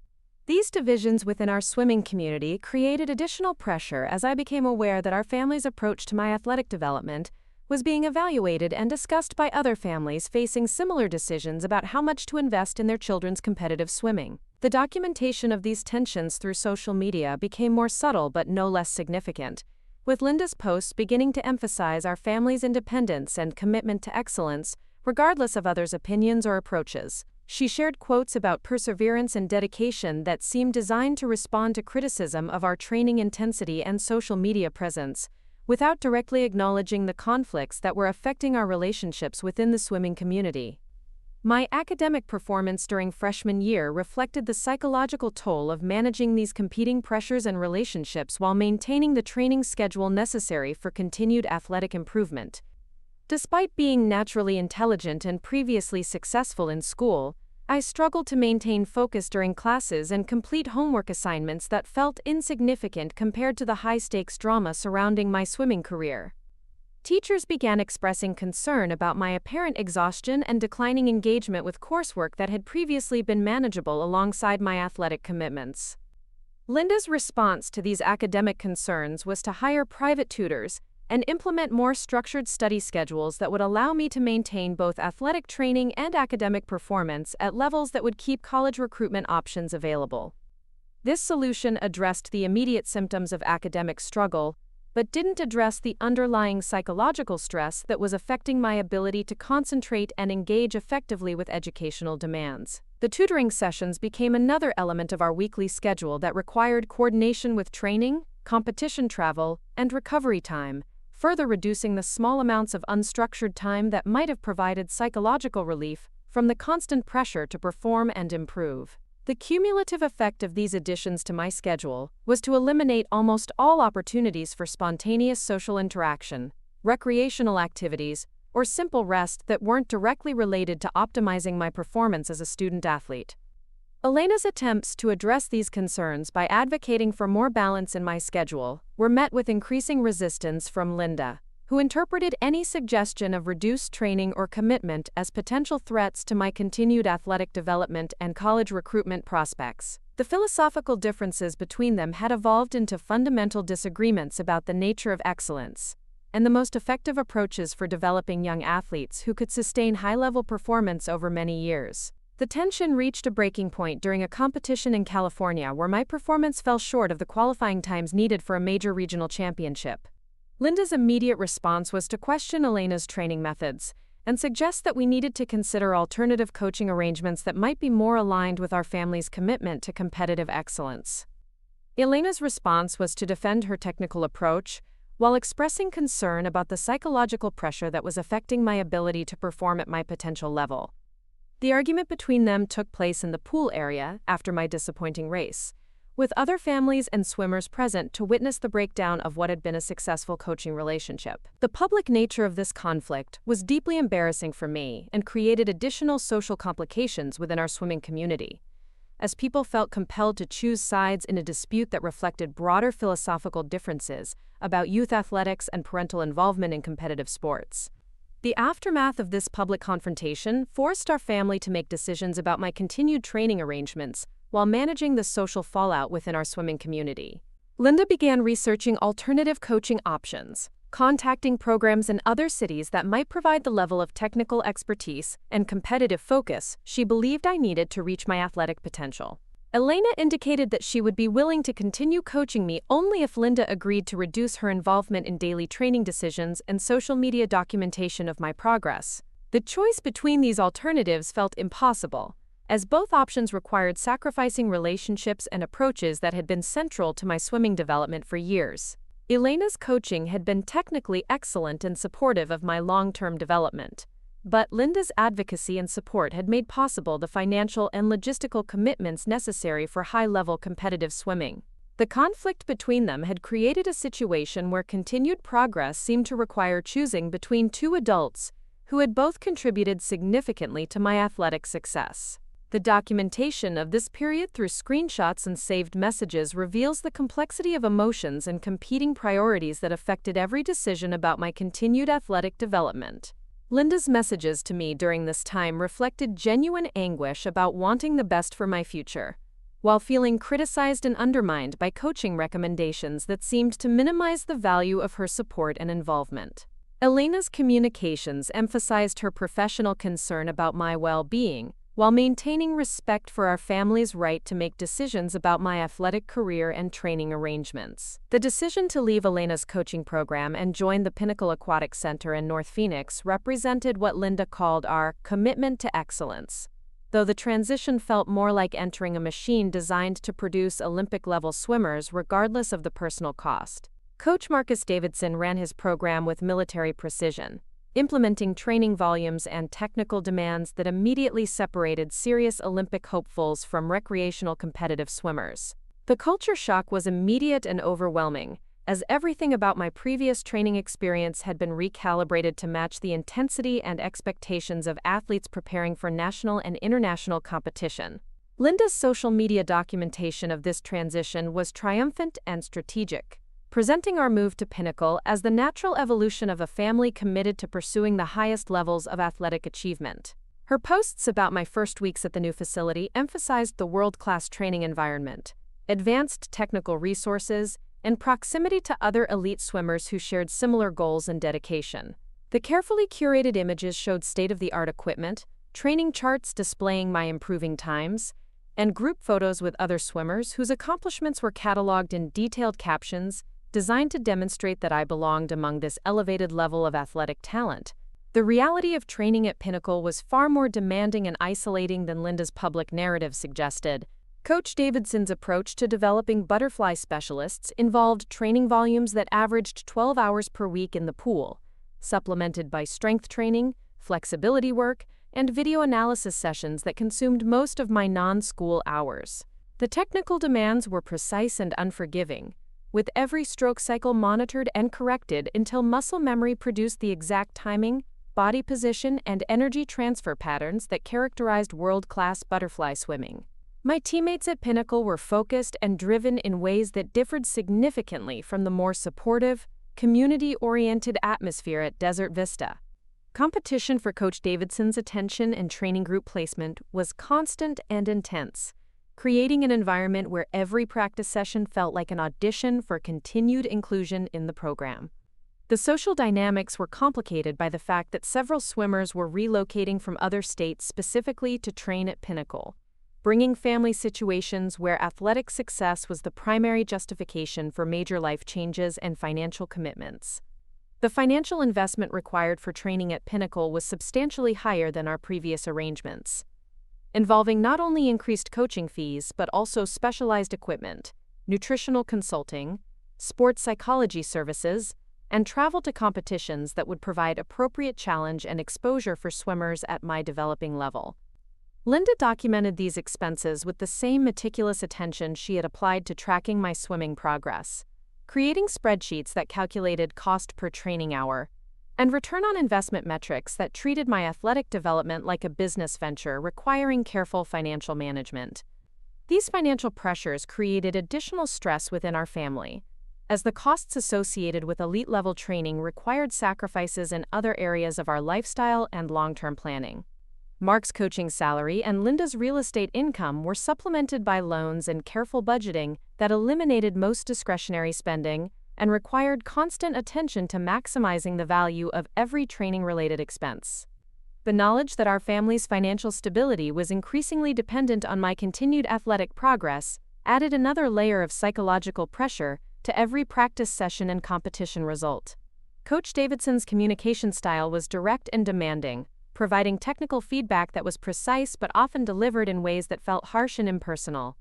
These divisions within our swimming community created additional pressure as I became aware that our family's approach to my athletic development was being evaluated and discussed by other families facing similar decisions about how much to invest in their children's competitive swimming. The documentation of these tensions through social media became more subtle but no less significant, with Linda's posts beginning to emphasize our family's independence and commitment to excellence, regardless of others' opinions or approaches. She shared quotes about perseverance and dedication that seemed designed to respond to criticism of our training intensity and social media presence, without directly acknowledging the conflicts that were affecting our relationships within the swimming community. My academic performance during freshman year reflected the psychological toll of managing these competing pressures and relationships while maintaining the training schedule necessary for continued athletic improvement. Despite being naturally intelligent and previously successful in school, I struggled to maintain focus during classes and complete homework assignments that felt insignificant compared to the high-stakes drama surrounding my swimming career. Teachers began expressing concern about my apparent exhaustion and declining engagement with coursework that had previously been manageable alongside my athletic commitments. Linda's response to these academic concerns was to hire private tutors and implement more structured study schedules that would allow me to maintain both athletic training and academic performance at levels that would keep college recruitment options available. This solution addressed the immediate symptoms of academic struggle, but didn't address the underlying psychological stress that was affecting my ability to concentrate and engage effectively with educational demands. The tutoring sessions became another element of our weekly schedule that required coordination with training, competition travel, and recovery time, further reducing the small amounts of unstructured time that might have provided psychological relief from the constant pressure to perform and improve. The cumulative effect of these additions to my schedule was to eliminate almost all opportunities for spontaneous social interaction, recreational activities, or simple rest that weren't directly related to optimizing my performance as a student athlete. Elena's attempts to address these concerns by advocating for more balance in my schedule were met with increasing resistance from Linda, who interpreted any suggestion of reduced training or commitment as potential threats to my continued athletic development and college recruitment prospects. The philosophical differences between them had evolved into fundamental disagreements about the nature of excellence and the most effective approaches for developing young athletes who could sustain high-level performance over many years. The tension reached a breaking point during a competition in California where my performance fell short of the qualifying times needed for a major regional championship. Linda's immediate response was to question Elena's training methods and suggest that we needed to consider alternative coaching arrangements that might be more aligned with our family's commitment to competitive excellence. Elena's response was to defend her technical approach, while expressing concern about the psychological pressure that was affecting my ability to perform at my potential level. The argument between them took place in the pool area after my disappointing race, with other families and swimmers present to witness the breakdown of what had been a successful coaching relationship. The public nature of this conflict was deeply embarrassing for me and created additional social complications within our swimming community, as people felt compelled to choose sides in a dispute that reflected broader philosophical differences about youth athletics and parental involvement in competitive sports. The aftermath of this public confrontation forced our family to make decisions about my continued training arrangements while managing the social fallout within our swimming community. Linda began researching alternative coaching options, contacting programs in other cities that might provide the level of technical expertise and competitive focus she believed I needed to reach my athletic potential. Elena indicated that she would be willing to continue coaching me only if Linda agreed to reduce her involvement in daily training decisions and social media documentation of my progress. The choice between these alternatives felt impossible, as both options required sacrificing relationships and approaches that had been central to my swimming development for years. Elena's coaching had been technically excellent and supportive of my long-term development, but Linda's advocacy and support had made possible the financial and logistical commitments necessary for high-level competitive swimming. The conflict between them had created a situation where continued progress seemed to require choosing between two adults who had both contributed significantly to my athletic success. The documentation of this period through screenshots and saved messages reveals the complexity of emotions and competing priorities that affected every decision about my continued athletic development. Linda's messages to me during this time reflected genuine anguish about wanting the best for my future, while feeling criticized and undermined by coaching recommendations that seemed to minimize the value of her support and involvement. Elena's communications emphasized her professional concern about my well-being, while maintaining respect for our family's right to make decisions about my athletic career and training arrangements. The decision to leave Elena's coaching program and join the Pinnacle Aquatic Center in North Phoenix represented what Linda called our commitment to excellence. Though the transition felt more like entering a machine designed to produce Olympic-level swimmers regardless of the personal cost. Coach Marcus Davidson ran his program with military precision, implementing training volumes and technical demands that immediately separated serious Olympic hopefuls from recreational competitive swimmers. The culture shock was immediate and overwhelming, as everything about my previous training experience had been recalibrated to match the intensity and expectations of athletes preparing for national and international competition. Linda's social media documentation of this transition was triumphant and strategic, presenting our move to Pinnacle as the natural evolution of a family committed to pursuing the highest levels of athletic achievement. Her posts about my first weeks at the new facility emphasized the world-class training environment, advanced technical resources, and proximity to other elite swimmers who shared similar goals and dedication. The carefully curated images showed state-of-the-art equipment, training charts displaying my improving times, and group photos with other swimmers whose accomplishments were cataloged in detailed captions designed to demonstrate that I belonged among this elevated level of athletic talent. The reality of training at Pinnacle was far more demanding and isolating than Linda's public narrative suggested. Coach Davidson's approach to developing butterfly specialists involved training volumes that averaged 12 hours per week in the pool, supplemented by strength training, flexibility work, and video analysis sessions that consumed most of my non-school hours. The technical demands were precise and unforgiving, with every stroke cycle monitored and corrected until muscle memory produced the exact timing, body position, and energy transfer patterns that characterized world-class butterfly swimming. My teammates at Pinnacle were focused and driven in ways that differed significantly from the more supportive, community-oriented atmosphere at Desert Vista. Competition for Coach Davidson's attention and training group placement was constant and intense, creating an environment where every practice session felt like an audition for continued inclusion in the program. The social dynamics were complicated by the fact that several swimmers were relocating from other states specifically to train at Pinnacle, bringing family situations where athletic success was the primary justification for major life changes and financial commitments. The financial investment required for training at Pinnacle was substantially higher than our previous arrangements, involving not only increased coaching fees but also specialized equipment, nutritional consulting, sports psychology services, and travel to competitions that would provide appropriate challenge and exposure for swimmers at my developing level. Linda documented these expenses with the same meticulous attention she had applied to tracking my swimming progress, creating spreadsheets that calculated cost per training hour, and return on investment metrics that treated my athletic development like a business venture requiring careful financial management. These financial pressures created additional stress within our family, as the costs associated with elite-level training required sacrifices in other areas of our lifestyle and long-term planning. Mark's coaching salary and Linda's real estate income were supplemented by loans and careful budgeting that eliminated most discretionary spending and required constant attention to maximizing the value of every training-related expense. The knowledge that our family's financial stability was increasingly dependent on my continued athletic progress added another layer of psychological pressure to every practice session and competition result. Coach Davidson's communication style was direct and demanding, providing technical feedback that was precise but often delivered in ways that felt harsh and impersonal.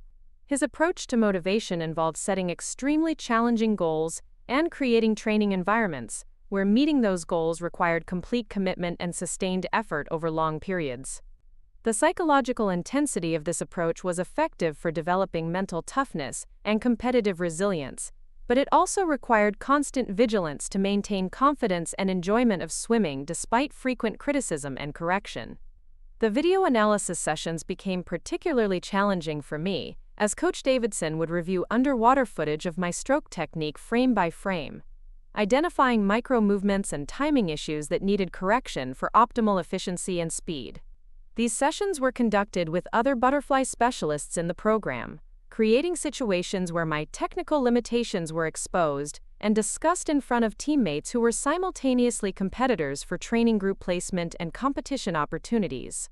His approach to motivation involved setting extremely challenging goals and creating training environments where meeting those goals required complete commitment and sustained effort over long periods. The psychological intensity of this approach was effective for developing mental toughness and competitive resilience, but it also required constant vigilance to maintain confidence and enjoyment of swimming despite frequent criticism and correction. The video analysis sessions became particularly challenging for me, as Coach Davidson would review underwater footage of my stroke technique frame by frame, identifying micro-movements and timing issues that needed correction for optimal efficiency and speed. These sessions were conducted with other butterfly specialists in the program, creating situations where my technical limitations were exposed and discussed in front of teammates who were simultaneously competitors for training group placement and competition opportunities.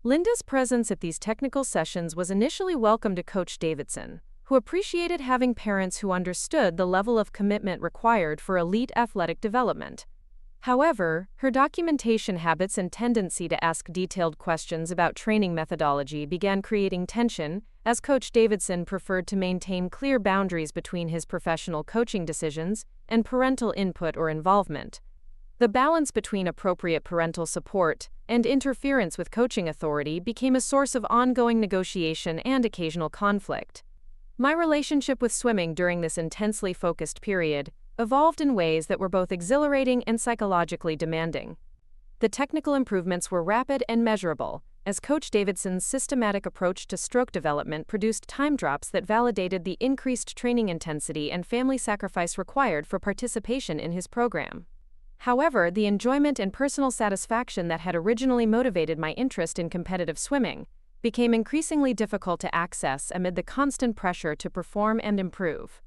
Linda's presence at these technical sessions was initially welcome to Coach Davidson, who appreciated having parents who understood the level of commitment required for elite athletic development. However, her documentation habits and tendency to ask detailed questions about training methodology began creating tension, as Coach Davidson preferred to maintain clear boundaries between his professional coaching decisions and parental input or involvement. The balance between appropriate parental support and interference with coaching authority became a source of ongoing negotiation and occasional conflict. My relationship with swimming during this intensely focused period evolved in ways that were both exhilarating and psychologically demanding. The technical improvements were rapid and measurable, as Coach Davidson's systematic approach to stroke development produced time drops that validated the increased training intensity and family sacrifice required for participation in his program. However, the enjoyment and personal satisfaction that had originally motivated my interest in competitive swimming became increasingly difficult to access amid the constant pressure to perform and improve.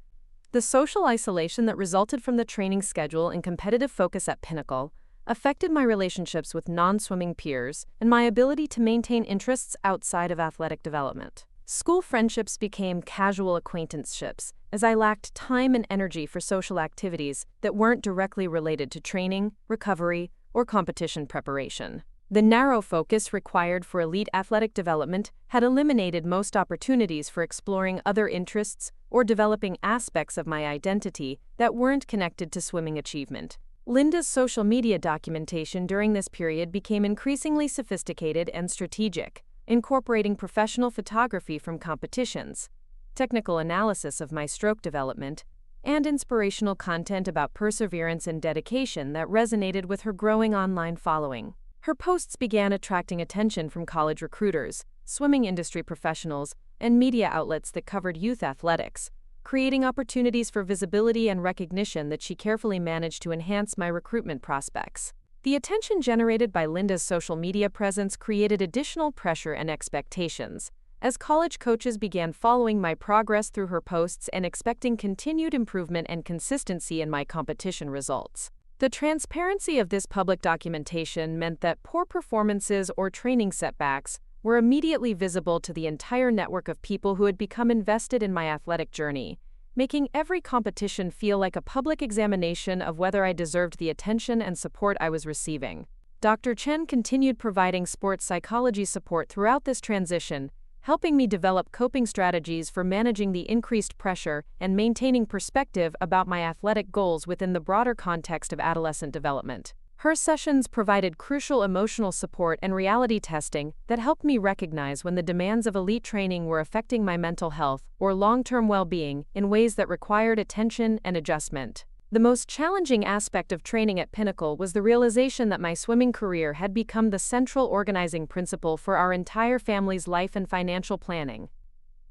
The social isolation that resulted from the training schedule and competitive focus at Pinnacle affected my relationships with non-swimming peers and my ability to maintain interests outside of athletic development. School friendships became casual acquaintanceships, as I lacked time and energy for social activities that weren't directly related to training, recovery, or competition preparation. The narrow focus required for elite athletic development had eliminated most opportunities for exploring other interests or developing aspects of my identity that weren't connected to swimming achievement. Linda's social media documentation during this period became increasingly sophisticated and strategic, incorporating professional photography from competitions, technical analysis of my stroke development, and inspirational content about perseverance and dedication that resonated with her growing online following. Her posts began attracting attention from college recruiters, swimming industry professionals, and media outlets that covered youth athletics, creating opportunities for visibility and recognition that she carefully managed to enhance my recruitment prospects. The attention generated by Linda's social media presence created additional pressure and expectations, as college coaches began following my progress through her posts and expecting continued improvement and consistency in my competition results. The transparency of this public documentation meant that poor performances or training setbacks were immediately visible to the entire network of people who had become invested in my athletic journey, making every competition feel like a public examination of whether I deserved the attention and support I was receiving. Dr. Chen continued providing sports psychology support throughout this transition, helping me develop coping strategies for managing the increased pressure and maintaining perspective about my athletic goals within the broader context of adolescent development. Her sessions provided crucial emotional support and reality testing that helped me recognize when the demands of elite training were affecting my mental health or long-term well-being in ways that required attention and adjustment. The most challenging aspect of training at Pinnacle was the realization that my swimming career had become the central organizing principle for our entire family's life and financial planning.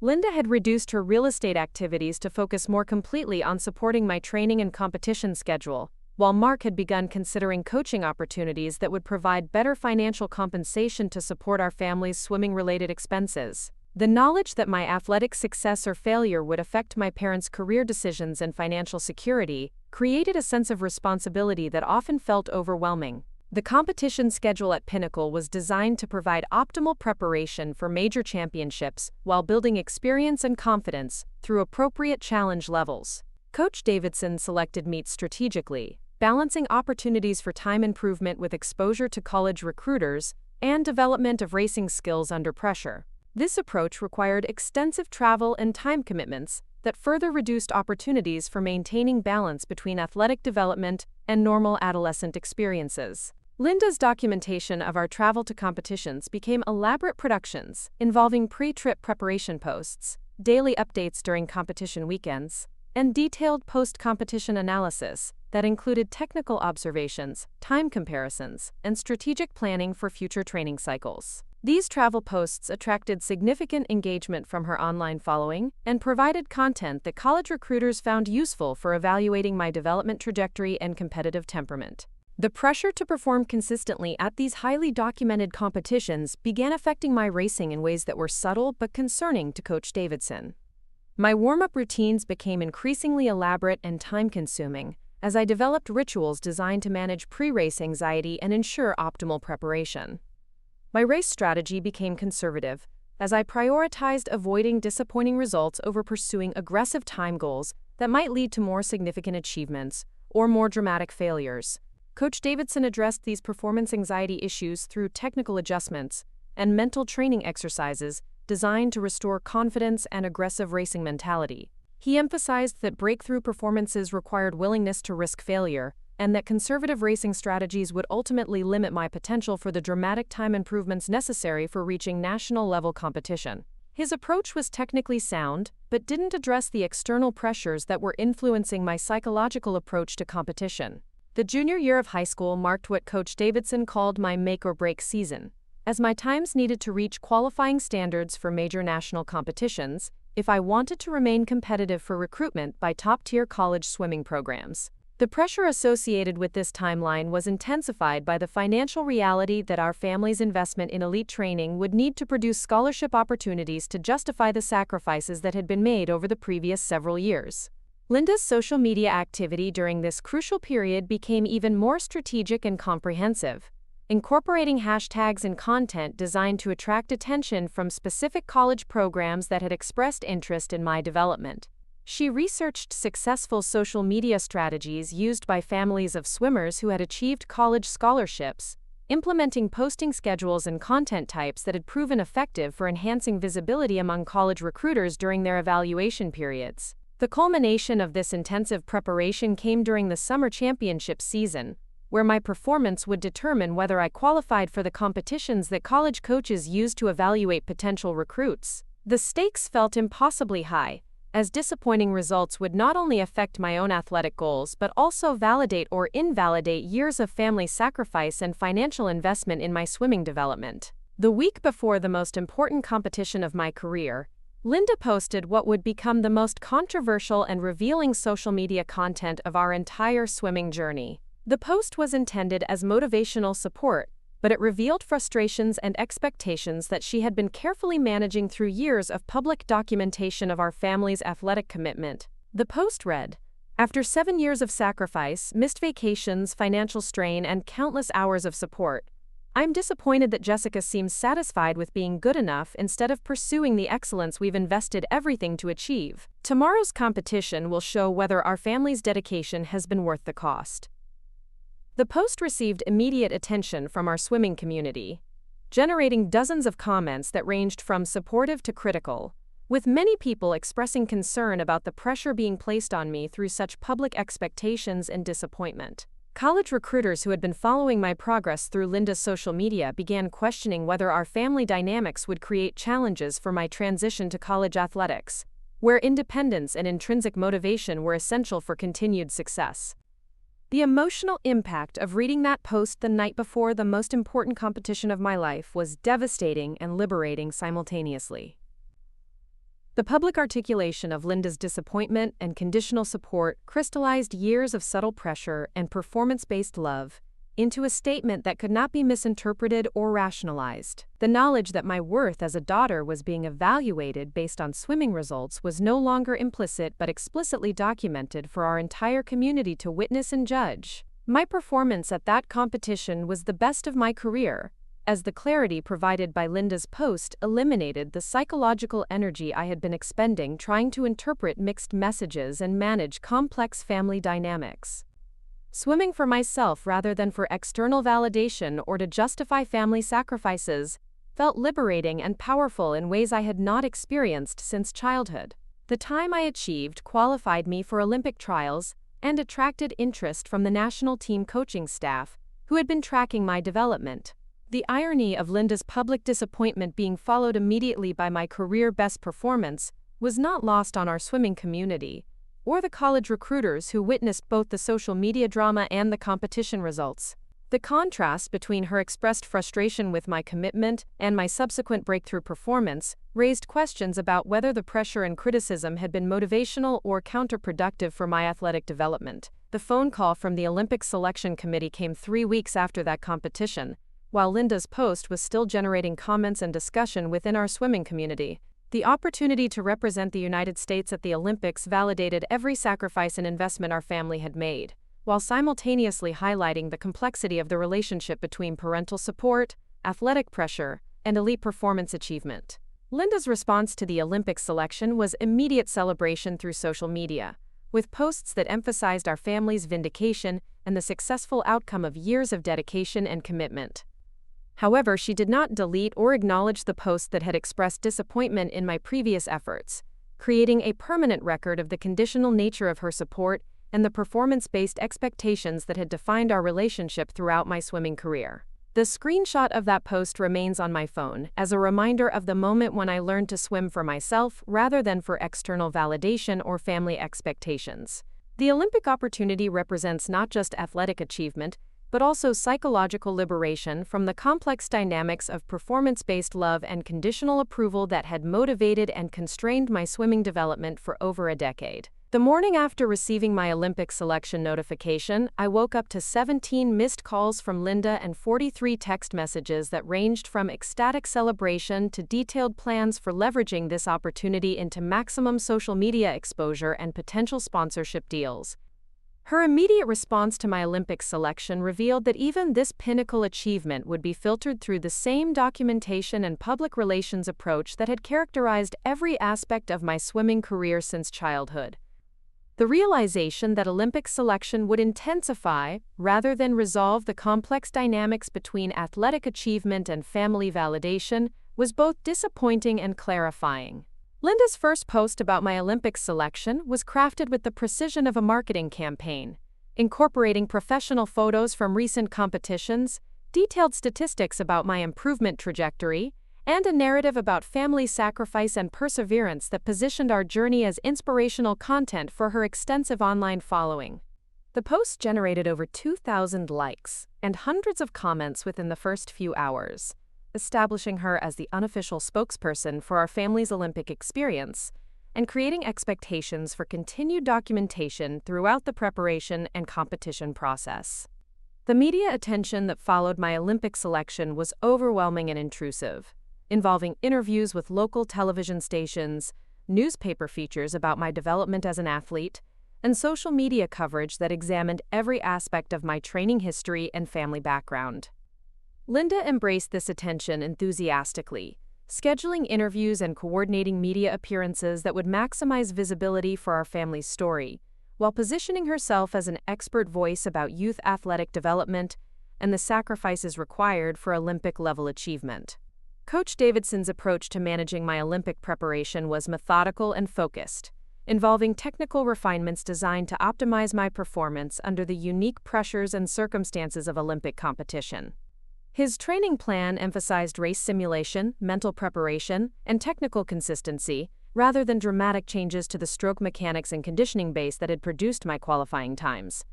Linda had reduced her real estate activities to focus more completely on supporting my training and competition schedule, while Mark had begun considering coaching opportunities that would provide better financial compensation to support our family's swimming-related expenses. The knowledge that my athletic success or failure would affect my parents' career decisions and financial security created a sense of responsibility that often felt overwhelming. The competition schedule at Pinnacle was designed to provide optimal preparation for major championships while building experience and confidence through appropriate challenge levels. Coach Davidson selected meets strategically, balancing opportunities for time improvement with exposure to college recruiters and development of racing skills under pressure. This approach required extensive travel and time commitments that further reduced opportunities for maintaining balance between athletic development and normal adolescent experiences. Linda's documentation of our travel to competitions became elaborate productions involving pre-trip preparation posts, daily updates during competition weekends, and detailed post-competition analysis that included technical observations, time comparisons, and strategic planning for future training cycles. These travel posts attracted significant engagement from her online following and provided content that college recruiters found useful for evaluating my development trajectory and competitive temperament. The pressure to perform consistently at these highly documented competitions began affecting my racing in ways that were subtle but concerning to Coach Davidson. My warm-up routines became increasingly elaborate and time-consuming as I developed rituals designed to manage pre-race anxiety and ensure optimal preparation. My race strategy became conservative as I prioritized avoiding disappointing results over pursuing aggressive time goals that might lead to more significant achievements or more dramatic failures. Coach Davidson addressed these performance anxiety issues through technical adjustments and mental training exercises designed to restore confidence and aggressive racing mentality. He emphasized that breakthrough performances required willingness to risk failure, and that conservative racing strategies would ultimately limit my potential for the dramatic time improvements necessary for reaching national-level competition. His approach was technically sound, but didn't address the external pressures that were influencing my psychological approach to competition. The junior year of high school marked what Coach Davidson called my make-or-break season, as my times needed to reach qualifying standards for major national competitions if I wanted to remain competitive for recruitment by top-tier college swimming programs. The pressure associated with this timeline was intensified by the financial reality that our family's investment in elite training would need to produce scholarship opportunities to justify the sacrifices that had been made over the previous several years. Linda's social media activity during this crucial period became even more strategic and comprehensive, incorporating hashtags and content designed to attract attention from specific college programs that had expressed interest in my development. She researched successful social media strategies used by families of swimmers who had achieved college scholarships, implementing posting schedules and content types that had proven effective for enhancing visibility among college recruiters during their evaluation periods. The culmination of this intensive preparation came during the summer championship season, where my performance would determine whether I qualified for the competitions that college coaches use to evaluate potential recruits. The stakes felt impossibly high, as disappointing results would not only affect my own athletic goals but also validate or invalidate years of family sacrifice and financial investment in my swimming development. The week before the most important competition of my career, Linda posted what would become the most controversial and revealing social media content of our entire swimming journey. The post was intended as motivational support, but it revealed frustrations and expectations that she had been carefully managing through years of public documentation of our family's athletic commitment. The post read, "After 7 years of sacrifice, missed vacations, financial strain, and countless hours of support, I'm disappointed that Jessica seems satisfied with being good enough instead of pursuing the excellence we've invested everything to achieve. Tomorrow's competition will show whether our family's dedication has been worth the cost." The post received immediate attention from our swimming community, generating dozens of comments that ranged from supportive to critical, with many people expressing concern about the pressure being placed on me through such public expectations and disappointment. College recruiters who had been following my progress through Linda's social media began questioning whether our family dynamics would create challenges for my transition to college athletics, where independence and intrinsic motivation were essential for continued success. The emotional impact of reading that post the night before the most important competition of my life was devastating and liberating simultaneously. The public articulation of Linda's disappointment and conditional support crystallized years of subtle pressure and performance-based love into a statement that could not be misinterpreted or rationalized. The knowledge that my worth as a daughter was being evaluated based on swimming results was no longer implicit but explicitly documented for our entire community to witness and judge. My performance at that competition was the best of my career, as the clarity provided by Linda's post eliminated the psychological energy I had been expending trying to interpret mixed messages and manage complex family dynamics. Swimming for myself rather than for external validation or to justify family sacrifices felt liberating and powerful in ways I had not experienced since childhood. The time I achieved qualified me for Olympic trials and attracted interest from the national team coaching staff, who had been tracking my development. The irony of Linda's public disappointment being followed immediately by my career best performance was not lost on our swimming community, or the college recruiters who witnessed both the social media drama and the competition results. The contrast between her expressed frustration with my commitment and my subsequent breakthrough performance raised questions about whether the pressure and criticism had been motivational or counterproductive for my athletic development. The phone call from the Olympic Selection Committee came 3 weeks after that competition, while Linda's post was still generating comments and discussion within our swimming community. The opportunity to represent the United States at the Olympics validated every sacrifice and investment our family had made, while simultaneously highlighting the complexity of the relationship between parental support, athletic pressure, and elite performance achievement. Linda's response to the Olympic selection was immediate celebration through social media, with posts that emphasized our family's vindication and the successful outcome of years of dedication and commitment. However, she did not delete or acknowledge the post that had expressed disappointment in my previous efforts, creating a permanent record of the conditional nature of her support and the performance-based expectations that had defined our relationship throughout my swimming career. The screenshot of that post remains on my phone as a reminder of the moment when I learned to swim for myself rather than for external validation or family expectations. The Olympic opportunity represents not just athletic achievement, but also psychological liberation from the complex dynamics of performance-based love and conditional approval that had motivated and constrained my swimming development for over a decade. The morning after receiving my Olympic selection notification, I woke up to 17 missed calls from Linda and 43 text messages that ranged from ecstatic celebration to detailed plans for leveraging this opportunity into maximum social media exposure and potential sponsorship deals. Her immediate response to my Olympic selection revealed that even this pinnacle achievement would be filtered through the same documentation and public relations approach that had characterized every aspect of my swimming career since childhood. The realization that Olympic selection would intensify, rather than resolve the complex dynamics between athletic achievement and family validation, was both disappointing and clarifying. Linda's first post about my Olympics selection was crafted with the precision of a marketing campaign, incorporating professional photos from recent competitions, detailed statistics about my improvement trajectory, and a narrative about family sacrifice and perseverance that positioned our journey as inspirational content for her extensive online following. The post generated over 2,000 likes and hundreds of comments within the first few hours, establishing her as the unofficial spokesperson for our family's Olympic experience and creating expectations for continued documentation throughout the preparation and competition process. The media attention that followed my Olympic selection was overwhelming and intrusive, involving interviews with local television stations, newspaper features about my development as an athlete, and social media coverage that examined every aspect of my training history and family background. Linda embraced this attention enthusiastically, scheduling interviews and coordinating media appearances that would maximize visibility for our family's story, while positioning herself as an expert voice about youth athletic development and the sacrifices required for Olympic-level achievement. Coach Davidson's approach to managing my Olympic preparation was methodical and focused, involving technical refinements designed to optimize my performance under the unique pressures and circumstances of Olympic competition. His training plan emphasized race simulation, mental preparation, and technical consistency, rather than dramatic changes to the stroke mechanics and conditioning base that had produced my qualifying times.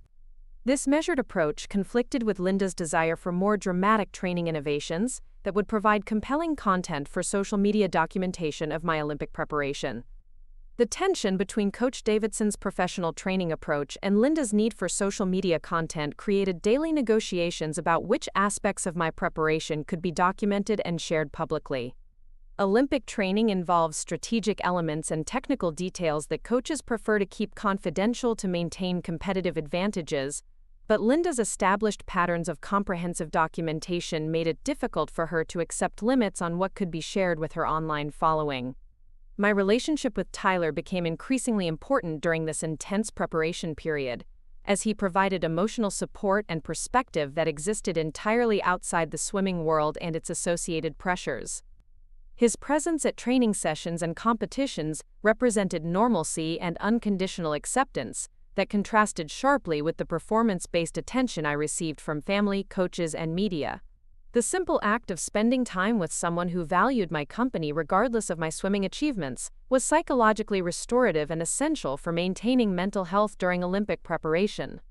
This measured approach conflicted with Linda's desire for more dramatic training innovations that would provide compelling content for social media documentation of my Olympic preparation. The tension between Coach Davidson's professional training approach and Linda's need for social media content created daily negotiations about which aspects of my preparation could be documented and shared publicly. Olympic training involves strategic elements and technical details that coaches prefer to keep confidential to maintain competitive advantages, but Linda's established patterns of comprehensive documentation made it difficult for her to accept limits on what could be shared with her online following. My relationship with Tyler became increasingly important during this intense preparation period, as he provided emotional support and perspective that existed entirely outside the swimming world and its associated pressures. His presence at training sessions and competitions represented normalcy and unconditional acceptance, that contrasted sharply with the performance-based attention I received from family, coaches, and media. The simple act of spending time with someone who valued my company regardless of my swimming achievements was psychologically restorative and essential for maintaining mental health during Olympic preparation.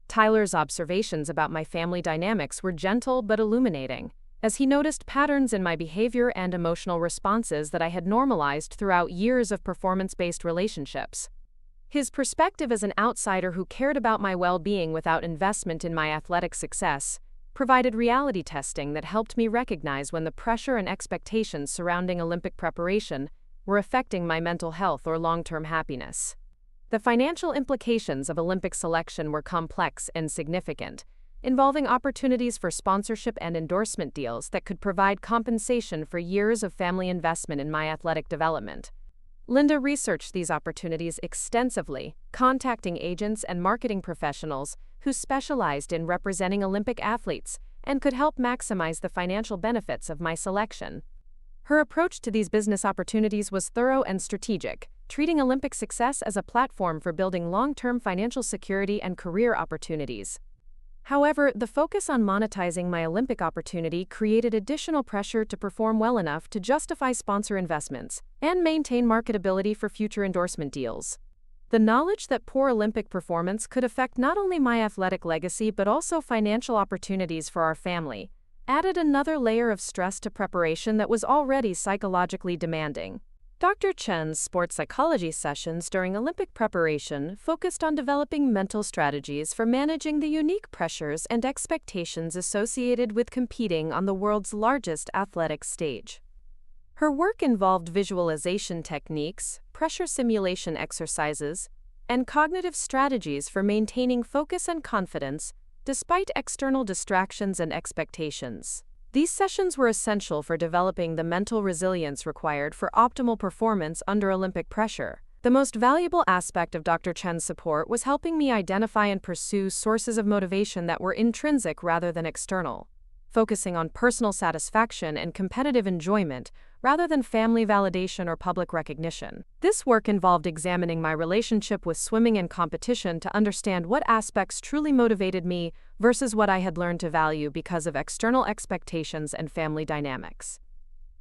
Tyler's observations about my family dynamics were gentle but illuminating, as he noticed patterns in my behavior and emotional responses that I had normalized throughout years of performance-based relationships. His perspective as an outsider who cared about my well-being without investment in my athletic success provided reality testing that helped me recognize when the pressure and expectations surrounding Olympic preparation were affecting my mental health or long-term happiness. The financial implications of Olympic selection were complex and significant, involving opportunities for sponsorship and endorsement deals that could provide compensation for years of family investment in my athletic development. Linda researched these opportunities extensively, contacting agents and marketing professionals who specialized in representing Olympic athletes and could help maximize the financial benefits of my selection. Her approach to these business opportunities was thorough and strategic, treating Olympic success as a platform for building long-term financial security and career opportunities. However, the focus on monetizing my Olympic opportunity created additional pressure to perform well enough to justify sponsor investments and maintain marketability for future endorsement deals. The knowledge that poor Olympic performance could affect not only my athletic legacy but also financial opportunities for our family added another layer of stress to preparation that was already psychologically demanding. Dr. Chen's sports psychology sessions during Olympic preparation focused on developing mental strategies for managing the unique pressures and expectations associated with competing on the world's largest athletic stage. Her work involved visualization techniques, pressure simulation exercises, and cognitive strategies for maintaining focus and confidence despite external distractions and expectations. These sessions were essential for developing the mental resilience required for optimal performance under Olympic pressure. The most valuable aspect of Dr. Chen's support was helping me identify and pursue sources of motivation that were intrinsic rather than external, focusing on personal satisfaction and competitive enjoyment rather than family validation or public recognition. This work involved examining my relationship with swimming and competition to understand what aspects truly motivated me versus what I had learned to value because of external expectations and family dynamics.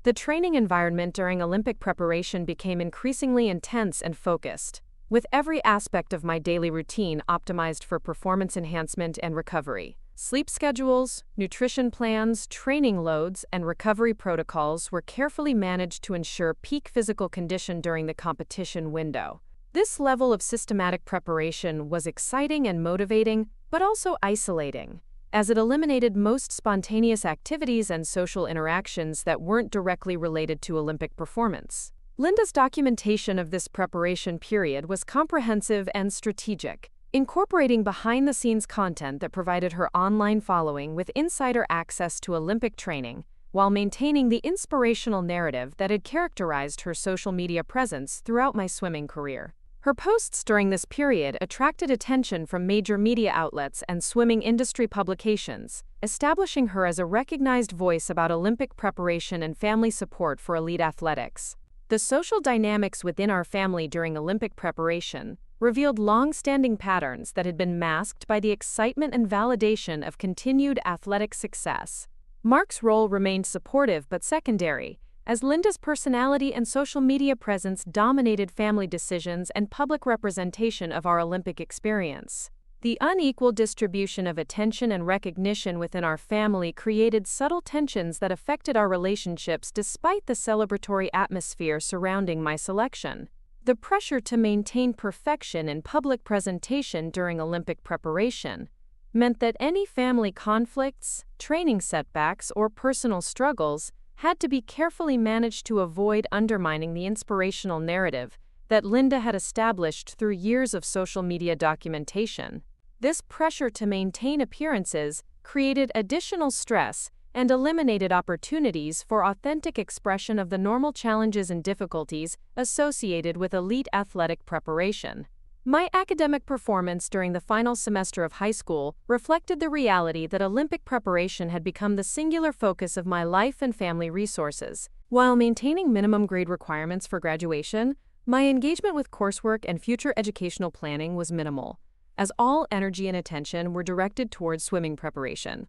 The training environment during Olympic preparation became increasingly intense and focused, with every aspect of my daily routine optimized for performance enhancement and recovery. Sleep schedules, nutrition plans, training loads, and recovery protocols were carefully managed to ensure peak physical condition during the competition window. This level of systematic preparation was exciting and motivating, but also isolating, as it eliminated most spontaneous activities and social interactions that weren't directly related to Olympic performance. Linda's documentation of this preparation period was comprehensive and strategic, incorporating behind-the-scenes content that provided her online following with insider access to Olympic training, while maintaining the inspirational narrative that had characterized her social media presence throughout my swimming career. Her posts during this period attracted attention from major media outlets and swimming industry publications, establishing her as a recognized voice about Olympic preparation and family support for elite athletics. The social dynamics within our family during Olympic preparation revealed long-standing patterns that had been masked by the excitement and validation of continued athletic success. Mark's role remained supportive but secondary, as Linda's personality and social media presence dominated family decisions and public representation of our Olympic experience. The unequal distribution of attention and recognition within our family created subtle tensions that affected our relationships despite the celebratory atmosphere surrounding my selection. The pressure to maintain perfection in public presentation during Olympic preparation meant that any family conflicts, training setbacks, or personal struggles had to be carefully managed to avoid undermining the inspirational narrative that Linda had established through years of social media documentation. This pressure to maintain appearances created additional stress and eliminated opportunities for authentic expression of the normal challenges and difficulties associated with elite athletic preparation. My academic performance during the final semester of high school reflected the reality that Olympic preparation had become the singular focus of my life and family resources. While maintaining minimum grade requirements for graduation, my engagement with coursework and future educational planning was minimal. as all energy and attention were directed towards swimming preparation.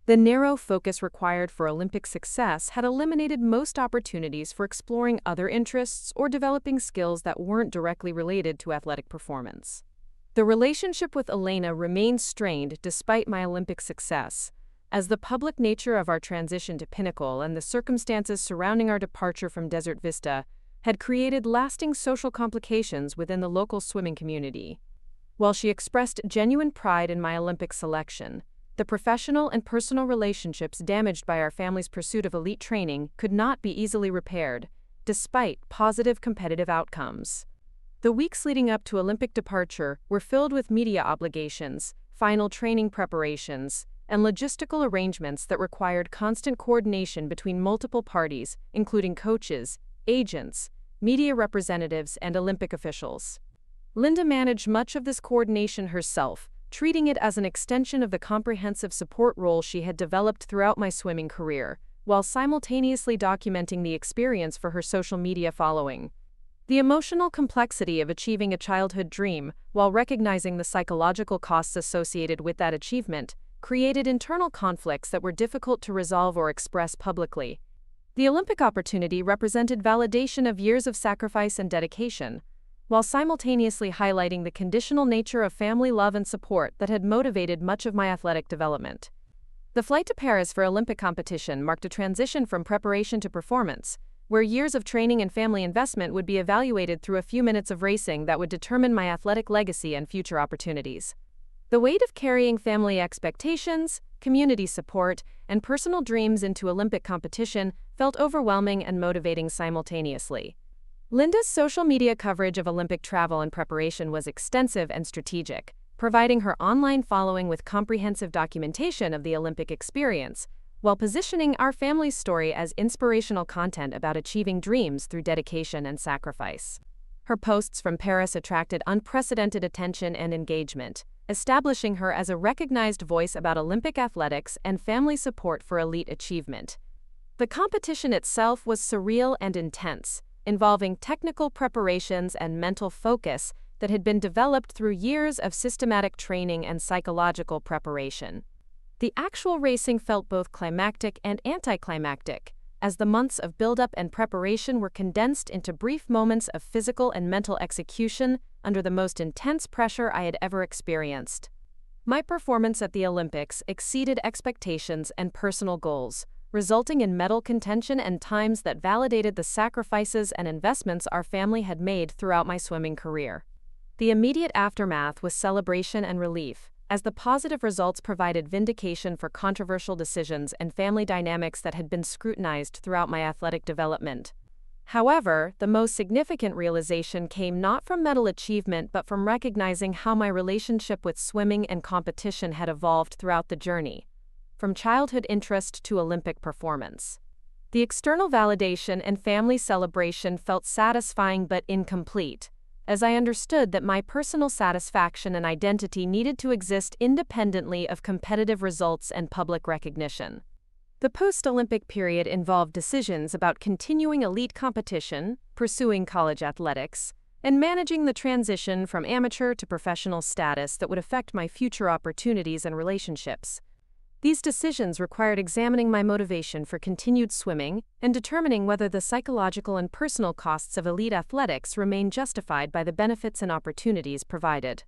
The narrow focus required for Olympic success had eliminated most opportunities for exploring other interests or developing skills that weren't directly related to athletic performance. The relationship with Elena remained strained despite my Olympic success, as the public nature of our transition to Pinnacle and the circumstances surrounding our departure from Desert Vista had created lasting social complications within the local swimming community. While she expressed genuine pride in my Olympic selection, the professional and personal relationships damaged by our family's pursuit of elite training could not be easily repaired, despite positive competitive outcomes. The weeks leading up to Olympic departure were filled with media obligations, final training preparations, and logistical arrangements that required constant coordination between multiple parties, including coaches, agents, media representatives, and Olympic officials. Linda managed much of this coordination herself, treating it as an extension of the comprehensive support role she had developed throughout my swimming career, while simultaneously documenting the experience for her social media following. The emotional complexity of achieving a childhood dream, while recognizing the psychological costs associated with that achievement, created internal conflicts that were difficult to resolve or express publicly. The Olympic opportunity represented validation of years of sacrifice and dedication, while simultaneously highlighting the conditional nature of family love and support that had motivated much of my athletic development. The flight to Paris for Olympic competition marked a transition from preparation to performance, where years of training and family investment would be evaluated through a few minutes of racing that would determine my athletic legacy and future opportunities. The weight of carrying family expectations, community support, and personal dreams into Olympic competition felt overwhelming and motivating simultaneously. Linda's social media coverage of Olympic travel and preparation was extensive and strategic, providing her online following with comprehensive documentation of the Olympic experience, while positioning our family's story as inspirational content about achieving dreams through dedication and sacrifice. Her posts from Paris attracted unprecedented attention and engagement, establishing her as a recognized voice about Olympic athletics and family support for elite achievement. The competition itself was surreal and intense, involving technical preparations and mental focus that had been developed through years of systematic training and psychological preparation. The actual racing felt both climactic and anticlimactic, as the months of build-up and preparation were condensed into brief moments of physical and mental execution under the most intense pressure I had ever experienced. My performance at the Olympics exceeded expectations and personal goals, resulting in medal contention and times that validated the sacrifices and investments our family had made throughout my swimming career. The immediate aftermath was celebration and relief, as the positive results provided vindication for controversial decisions and family dynamics that had been scrutinized throughout my athletic development. However, the most significant realization came not from medal achievement but from recognizing how my relationship with swimming and competition had evolved throughout the journey, from childhood interest to Olympic performance. The external validation and family celebration felt satisfying but incomplete, as I understood that my personal satisfaction and identity needed to exist independently of competitive results and public recognition. The post-Olympic period involved decisions about continuing elite competition, pursuing college athletics, and managing the transition from amateur to professional status that would affect my future opportunities and relationships. These decisions required examining my motivation for continued swimming and determining whether the psychological and personal costs of elite athletics remained justified by the benefits and opportunities provided.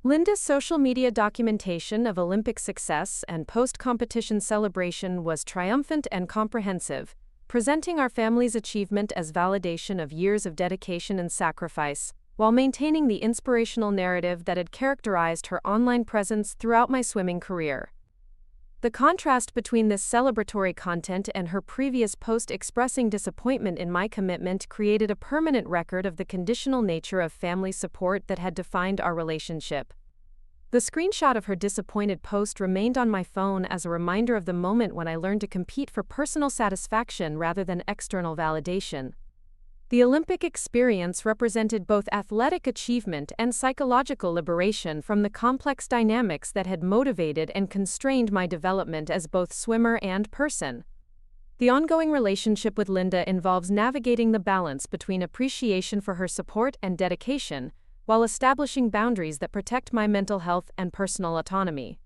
Linda's social media documentation of Olympic success and post-competition celebration was triumphant and comprehensive, presenting our family's achievement as validation of years of dedication and sacrifice, while maintaining the inspirational narrative that had characterized her online presence throughout my swimming career. The contrast between this celebratory content and her previous post expressing disappointment in my commitment created a permanent record of the conditional nature of family support that had defined our relationship. The screenshot of her disappointed post remained on my phone as a reminder of the moment when I learned to compete for personal satisfaction rather than external validation. The Olympic experience represented both athletic achievement and psychological liberation from the complex dynamics that had motivated and constrained my development as both swimmer and person. The ongoing relationship with Linda involves navigating the balance between appreciation for her support and dedication, while establishing boundaries that protect my mental health and personal autonomy.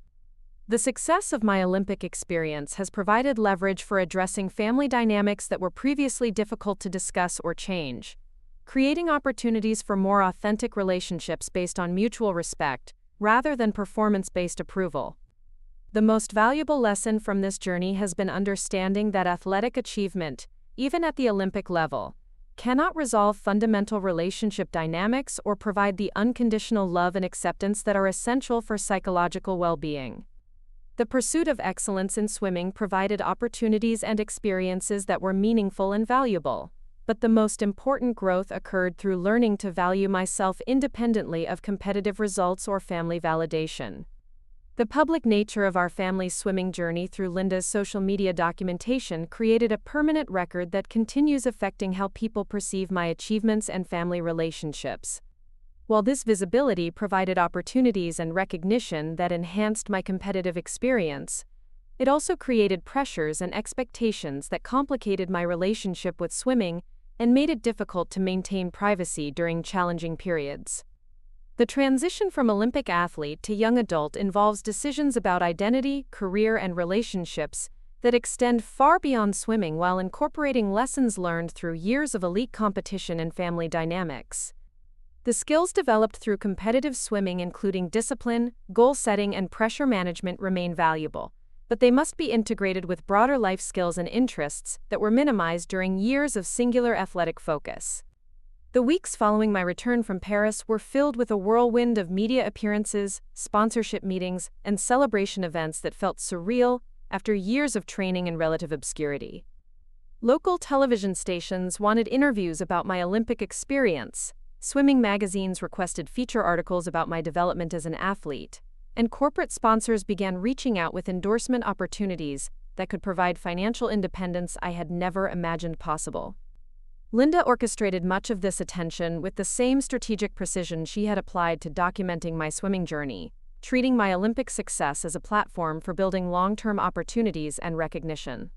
The success of my Olympic experience has provided leverage for addressing family dynamics that were previously difficult to discuss or change, creating opportunities for more authentic relationships based on mutual respect rather than performance-based approval. The most valuable lesson from this journey has been understanding that athletic achievement, even at the Olympic level, cannot resolve fundamental relationship dynamics or provide the unconditional love and acceptance that are essential for psychological well-being. The pursuit of excellence in swimming provided opportunities and experiences that were meaningful and valuable, but the most important growth occurred through learning to value myself independently of competitive results or family validation. The public nature of our family's swimming journey through Linda's social media documentation created a permanent record that continues affecting how people perceive my achievements and family relationships. While this visibility provided opportunities and recognition that enhanced my competitive experience, it also created pressures and expectations that complicated my relationship with swimming and made it difficult to maintain privacy during challenging periods. The transition from Olympic athlete to young adult involves decisions about identity, career, and relationships that extend far beyond swimming while incorporating lessons learned through years of elite competition and family dynamics. The skills developed through competitive swimming, including discipline, goal setting, and pressure management, remain valuable, but they must be integrated with broader life skills and interests that were minimized during years of singular athletic focus. The weeks following my return from Paris were filled with a whirlwind of media appearances, sponsorship meetings, and celebration events that felt surreal after years of training in relative obscurity. Local television stations wanted interviews about my Olympic experience, swimming magazines requested feature articles about my development as an athlete, and corporate sponsors began reaching out with endorsement opportunities that could provide financial independence I had never imagined possible. Linda orchestrated much of this attention with the same strategic precision she had applied to documenting my swimming journey, treating my Olympic success as a platform for building long-term opportunities and recognition.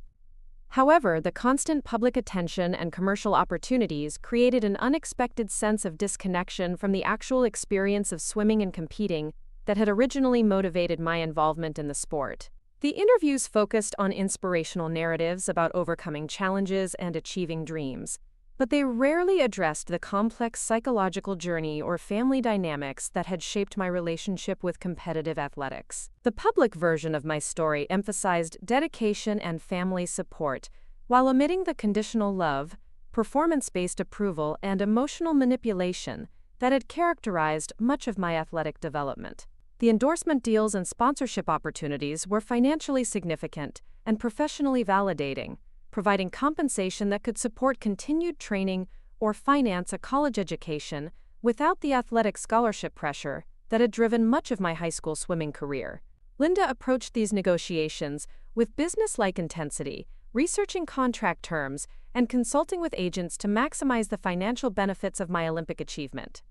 However, the constant public attention and commercial opportunities created an unexpected sense of disconnection from the actual experience of swimming and competing that had originally motivated my involvement in the sport. The interviews focused on inspirational narratives about overcoming challenges and achieving dreams, but they rarely addressed the complex psychological journey or family dynamics that had shaped my relationship with competitive athletics. The public version of my story emphasized dedication and family support, while omitting the conditional love, performance-based approval, and emotional manipulation that had characterized much of my athletic development. The endorsement deals and sponsorship opportunities were financially significant and professionally validating, providing compensation that could support continued training or finance a college education without the athletic scholarship pressure that had driven much of my high school swimming career. Linda approached these negotiations with business-like intensity, researching contract terms and consulting with agents to maximize the financial benefits of my Olympic achievement.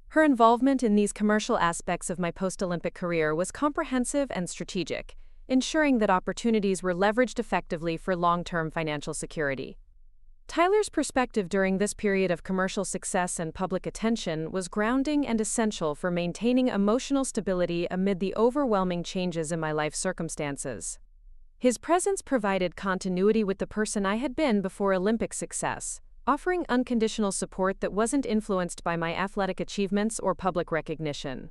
Her involvement in these commercial aspects of my post-Olympic career was comprehensive and strategic, ensuring that opportunities were leveraged effectively for long-term financial security. Tyler's perspective during this period of commercial success and public attention was grounding and essential for maintaining emotional stability amid the overwhelming changes in my life circumstances. His presence provided continuity with the person I had been before Olympic success, offering unconditional support that wasn't influenced by my athletic achievements or public recognition.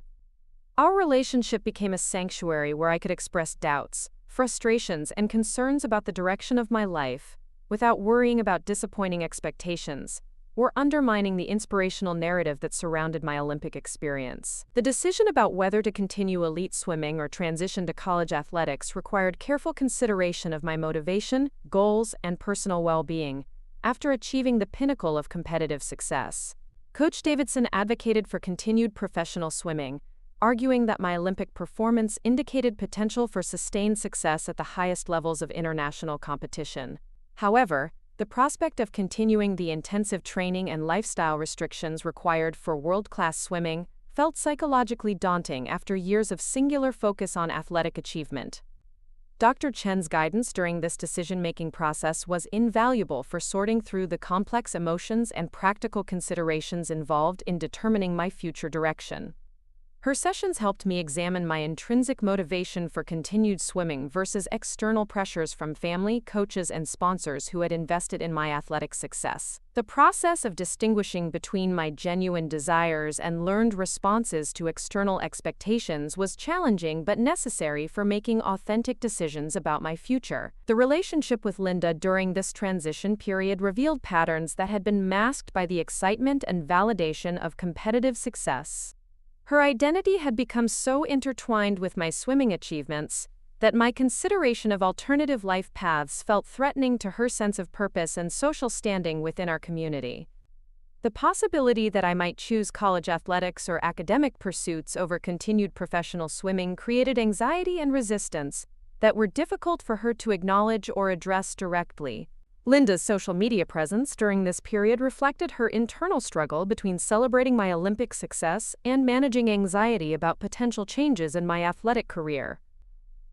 Our relationship became a sanctuary where I could express doubts, frustrations, and concerns about the direction of my life, without worrying about disappointing expectations or undermining the inspirational narrative that surrounded my Olympic experience. The decision about whether to continue elite swimming or transition to college athletics required careful consideration of my motivation, goals, and personal well-being after achieving the pinnacle of competitive success. Coach Davidson advocated for continued professional swimming, arguing that my Olympic performance indicated potential for sustained success at the highest levels of international competition. However, the prospect of continuing the intensive training and lifestyle restrictions required for world-class swimming felt psychologically daunting after years of singular focus on athletic achievement. Dr. Chen's guidance during this decision-making process was invaluable for sorting through the complex emotions and practical considerations involved in determining my future direction. Her sessions helped me examine my intrinsic motivation for continued swimming versus external pressures from family, coaches, and sponsors who had invested in my athletic success. The process of distinguishing between my genuine desires and learned responses to external expectations was challenging but necessary for making authentic decisions about my future. The relationship with Linda during this transition period revealed patterns that had been masked by the excitement and validation of competitive success. Her identity had become so intertwined with my swimming achievements that my consideration of alternative life paths felt threatening to her sense of purpose and social standing within our community. The possibility that I might choose college athletics or academic pursuits over continued professional swimming created anxiety and resistance that were difficult for her to acknowledge or address directly. Linda's social media presence during this period reflected her internal struggle between celebrating my Olympic success and managing anxiety about potential changes in my athletic career.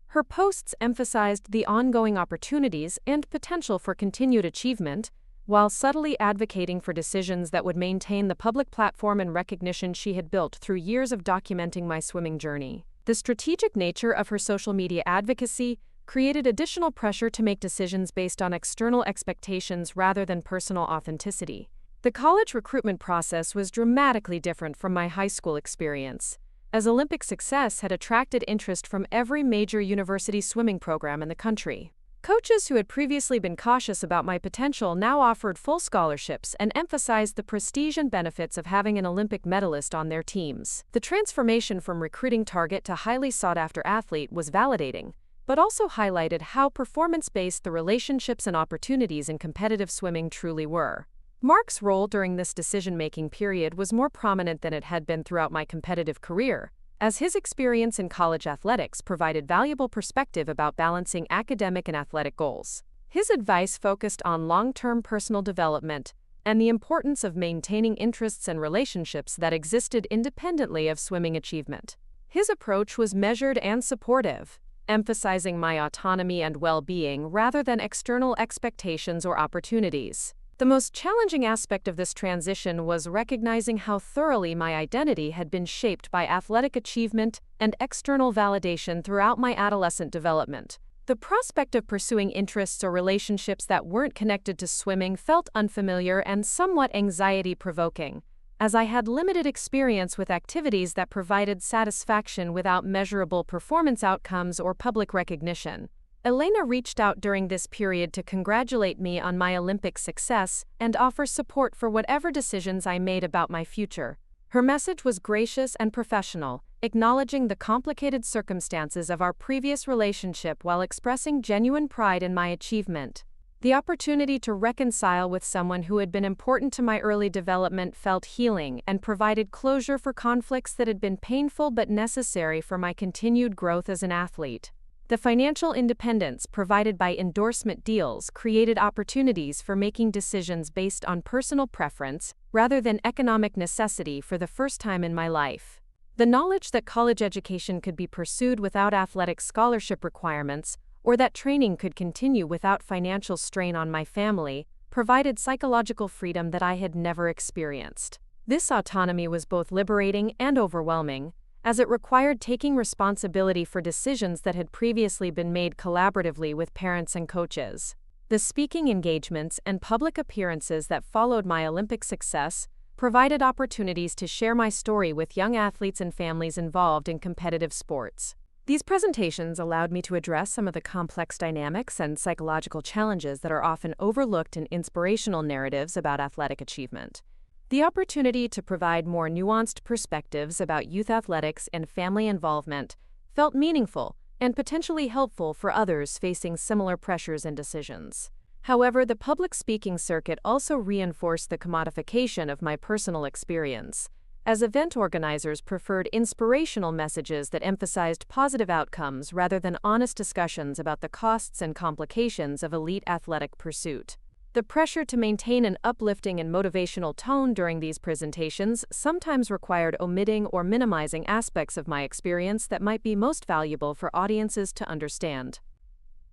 Her posts emphasized the ongoing opportunities and potential for continued achievement, while subtly advocating for decisions that would maintain the public platform and recognition she had built through years of documenting my swimming journey. The strategic nature of her social media advocacy created additional pressure to make decisions based on external expectations rather than personal authenticity. The college recruitment process was dramatically different from my high school experience, as Olympic success had attracted interest from every major university swimming program in the country. Coaches who had previously been cautious about my potential now offered full scholarships and emphasized the prestige and benefits of having an Olympic medalist on their teams. The transformation from recruiting target to highly sought-after athlete was validating, but also highlighted how performance-based the relationships and opportunities in competitive swimming truly were. Mark's role during this decision-making period was more prominent than it had been throughout my competitive career, as his experience in college athletics provided valuable perspective about balancing academic and athletic goals. His advice focused on long-term personal development and the importance of maintaining interests and relationships that existed independently of swimming achievement. His approach was measured and supportive, emphasizing my autonomy and well-being rather than external expectations or opportunities. The most challenging aspect of this transition was recognizing how thoroughly my identity had been shaped by athletic achievement and external validation throughout my adolescent development. The prospect of pursuing interests or relationships that weren't connected to swimming felt unfamiliar and somewhat anxiety-provoking, as I had limited experience with activities that provided satisfaction without measurable performance outcomes or public recognition. Elena reached out during this period to congratulate me on my Olympic success and offer support for whatever decisions I made about my future. Her message was gracious and professional, acknowledging the complicated circumstances of our previous relationship while expressing genuine pride in my achievement. The opportunity to reconcile with someone who had been important to my early development felt healing and provided closure for conflicts that had been painful but necessary for my continued growth as an athlete. The financial independence provided by endorsement deals created opportunities for making decisions based on personal preference rather than economic necessity for the first time in my life. The knowledge that college education could be pursued without athletic scholarship requirements, or that training could continue without financial strain on my family, provided psychological freedom that I had never experienced. This autonomy was both liberating and overwhelming, as it required taking responsibility for decisions that had previously been made collaboratively with parents and coaches. The speaking engagements and public appearances that followed my Olympic success provided opportunities to share my story with young athletes and families involved in competitive sports. These presentations allowed me to address some of the complex dynamics and psychological challenges that are often overlooked in inspirational narratives about athletic achievement. The opportunity to provide more nuanced perspectives about youth athletics and family involvement felt meaningful and potentially helpful for others facing similar pressures and decisions. However, the public speaking circuit also reinforced the commodification of my personal experience, as event organizers preferred inspirational messages that emphasized positive outcomes rather than honest discussions about the costs and complications of elite athletic pursuit. The pressure to maintain an uplifting and motivational tone during these presentations sometimes required omitting or minimizing aspects of my experience that might be most valuable for audiences to understand.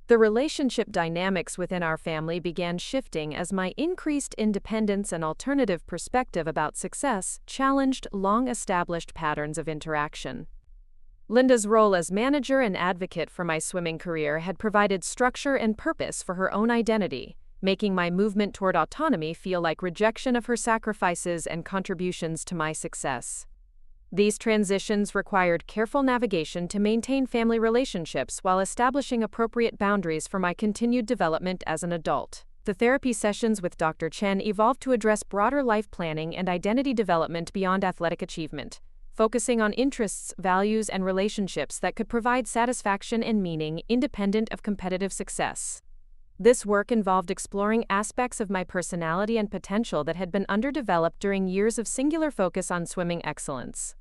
The relationship dynamics within our family began shifting as my increased independence and alternative perspective about success challenged long-established patterns of interaction. Linda's role as manager and advocate for my swimming career had provided structure and purpose for her own identity, making my movement toward autonomy feel like rejection of her sacrifices and contributions to my success. These transitions required careful navigation to maintain family relationships while establishing appropriate boundaries for my continued development as an adult. The therapy sessions with Dr. Chen evolved to address broader life planning and identity development beyond athletic achievement, focusing on interests, values, and relationships that could provide satisfaction and meaning independent of competitive success. This work involved exploring aspects of my personality and potential that had been underdeveloped during years of singular focus on swimming excellence.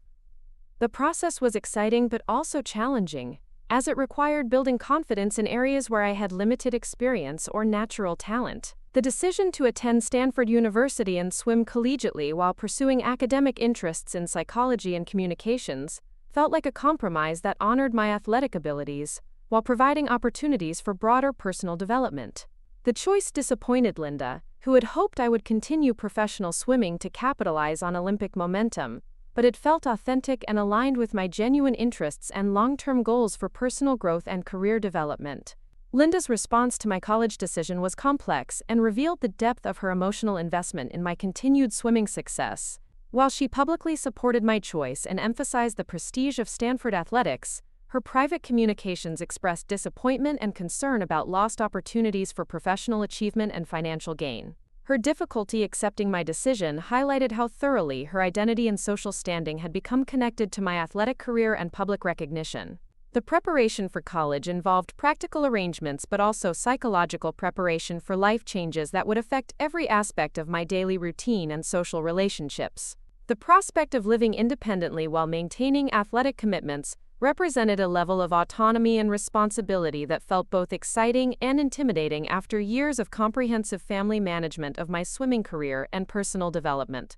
The process was exciting but also challenging, as it required building confidence in areas where I had limited experience or natural talent. The decision to attend Stanford University and swim collegiately while pursuing academic interests in psychology and communications felt like a compromise that honored my athletic abilities while providing opportunities for broader personal development. The choice disappointed Linda, who had hoped I would continue professional swimming to capitalize on Olympic momentum, but it felt authentic and aligned with my genuine interests and long-term goals for personal growth and career development. Linda's response to my college decision was complex and revealed the depth of her emotional investment in my continued swimming success. While she publicly supported my choice and emphasized the prestige of Stanford athletics, her private communications expressed disappointment and concern about lost opportunities for professional achievement and financial gain. Her difficulty accepting my decision highlighted how thoroughly her identity and social standing had become connected to my athletic career and public recognition. The preparation for college involved practical arrangements but also psychological preparation for life changes that would affect every aspect of my daily routine and social relationships. The prospect of living independently while maintaining athletic commitments represented a level of autonomy and responsibility that felt both exciting and intimidating after years of comprehensive family management of my swimming career and personal development.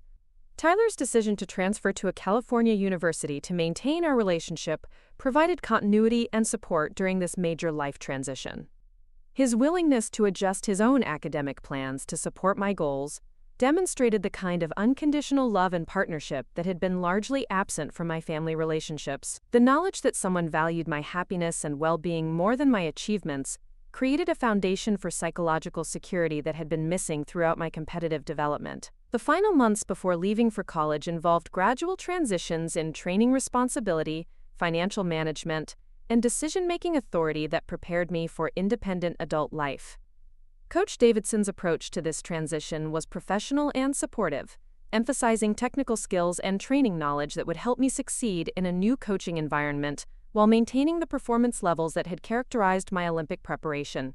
Tyler's decision to transfer to a California university to maintain our relationship provided continuity and support during this major life transition. His willingness to adjust his own academic plans to support my goals demonstrated the kind of unconditional love and partnership that had been largely absent from my family relationships. The knowledge that someone valued my happiness and well-being more than my achievements created a foundation for psychological security that had been missing throughout my competitive development. The final months before leaving for college involved gradual transitions in training responsibility, financial management, and decision-making authority that prepared me for independent adult life. Coach Davidson's approach to this transition was professional and supportive, emphasizing technical skills and training knowledge that would help me succeed in a new coaching environment while maintaining the performance levels that had characterized my Olympic preparation.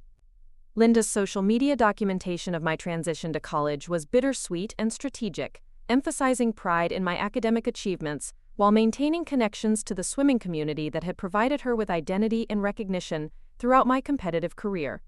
Linda's social media documentation of my transition to college was bittersweet and strategic, emphasizing pride in my academic achievements while maintaining connections to the swimming community that had provided her with identity and recognition throughout my competitive career.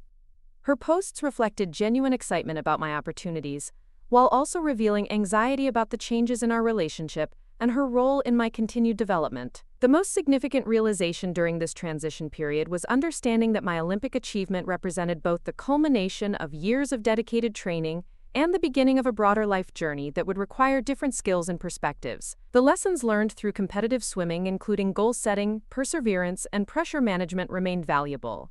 Her posts reflected genuine excitement about my opportunities, while also revealing anxiety about the changes in our relationship and her role in my continued development. The most significant realization during this transition period was understanding that my Olympic achievement represented both the culmination of years of dedicated training and the beginning of a broader life journey that would require different skills and perspectives. The lessons learned through competitive swimming, including goal setting, perseverance, and pressure management, remained valuable,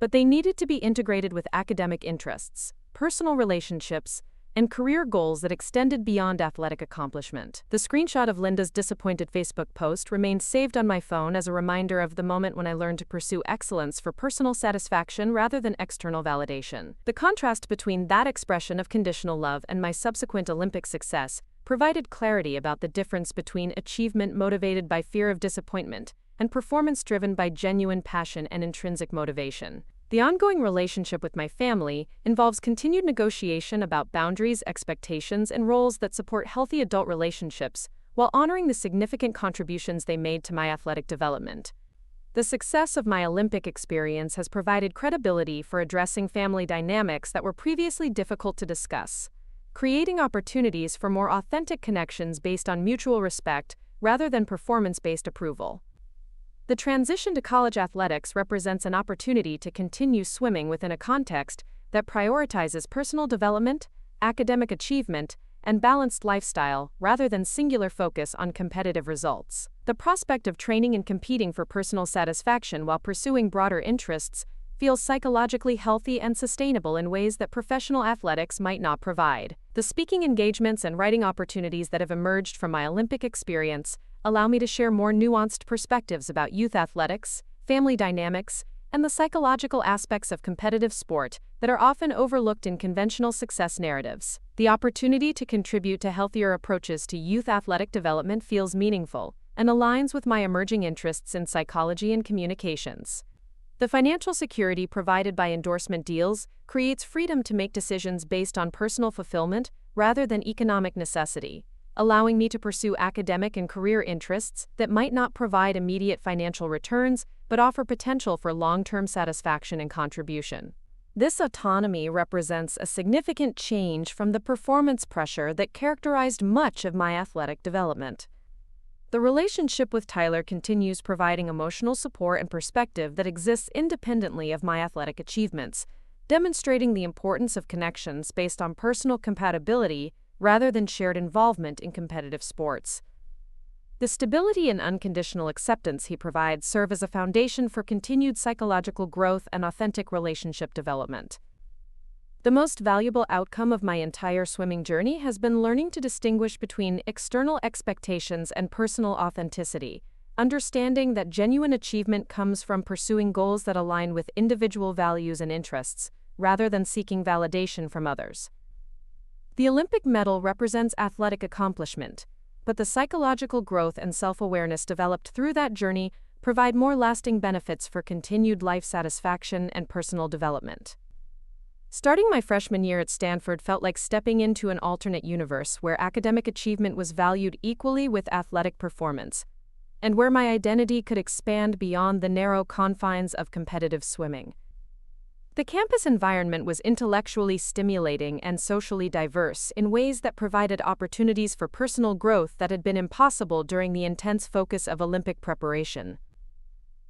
but they needed to be integrated with academic interests, personal relationships, and career goals that extended beyond athletic accomplishment. The screenshot of Linda's disappointed Facebook post remains saved on my phone as a reminder of the moment when I learned to pursue excellence for personal satisfaction rather than external validation. The contrast between that expression of conditional love and my subsequent Olympic success provided clarity about the difference between achievement motivated by fear of disappointment and performance driven by genuine passion and intrinsic motivation. The ongoing relationship with my family involves continued negotiation about boundaries, expectations, and roles that support healthy adult relationships while honoring the significant contributions they made to my athletic development. The success of my Olympic experience has provided credibility for addressing family dynamics that were previously difficult to discuss, creating opportunities for more authentic connections based on mutual respect rather than performance-based approval. The transition to college athletics represents an opportunity to continue swimming within a context that prioritizes personal development, academic achievement, and balanced lifestyle rather than singular focus on competitive results. The prospect of training and competing for personal satisfaction while pursuing broader interests feels psychologically healthy and sustainable in ways that professional athletics might not provide. The speaking engagements and writing opportunities that have emerged from my Olympic experience allow me to share more nuanced perspectives about youth athletics, family dynamics, and the psychological aspects of competitive sport that are often overlooked in conventional success narratives. The opportunity to contribute to healthier approaches to youth athletic development feels meaningful and aligns with my emerging interests in psychology and communications. The financial security provided by endorsement deals creates freedom to make decisions based on personal fulfillment rather than economic necessity, allowing me to pursue academic and career interests that might not provide immediate financial returns but offer potential for long-term satisfaction and contribution. This autonomy represents a significant change from the performance pressure that characterized much of my athletic development. The relationship with Tyler continues providing emotional support and perspective that exists independently of my athletic achievements, demonstrating the importance of connections based on personal compatibility rather than shared involvement in competitive sports. The stability and unconditional acceptance he provides serve as a foundation for continued psychological growth and authentic relationship development. The most valuable outcome of my entire swimming journey has been learning to distinguish between external expectations and personal authenticity, understanding that genuine achievement comes from pursuing goals that align with individual values and interests, rather than seeking validation from others. The Olympic medal represents athletic accomplishment, but the psychological growth and self-awareness developed through that journey provide more lasting benefits for continued life satisfaction and personal development. Starting my freshman year at Stanford felt like stepping into an alternate universe where academic achievement was valued equally with athletic performance, and where my identity could expand beyond the narrow confines of competitive swimming. The campus environment was intellectually stimulating and socially diverse in ways that provided opportunities for personal growth that had been impossible during the intense focus of Olympic preparation.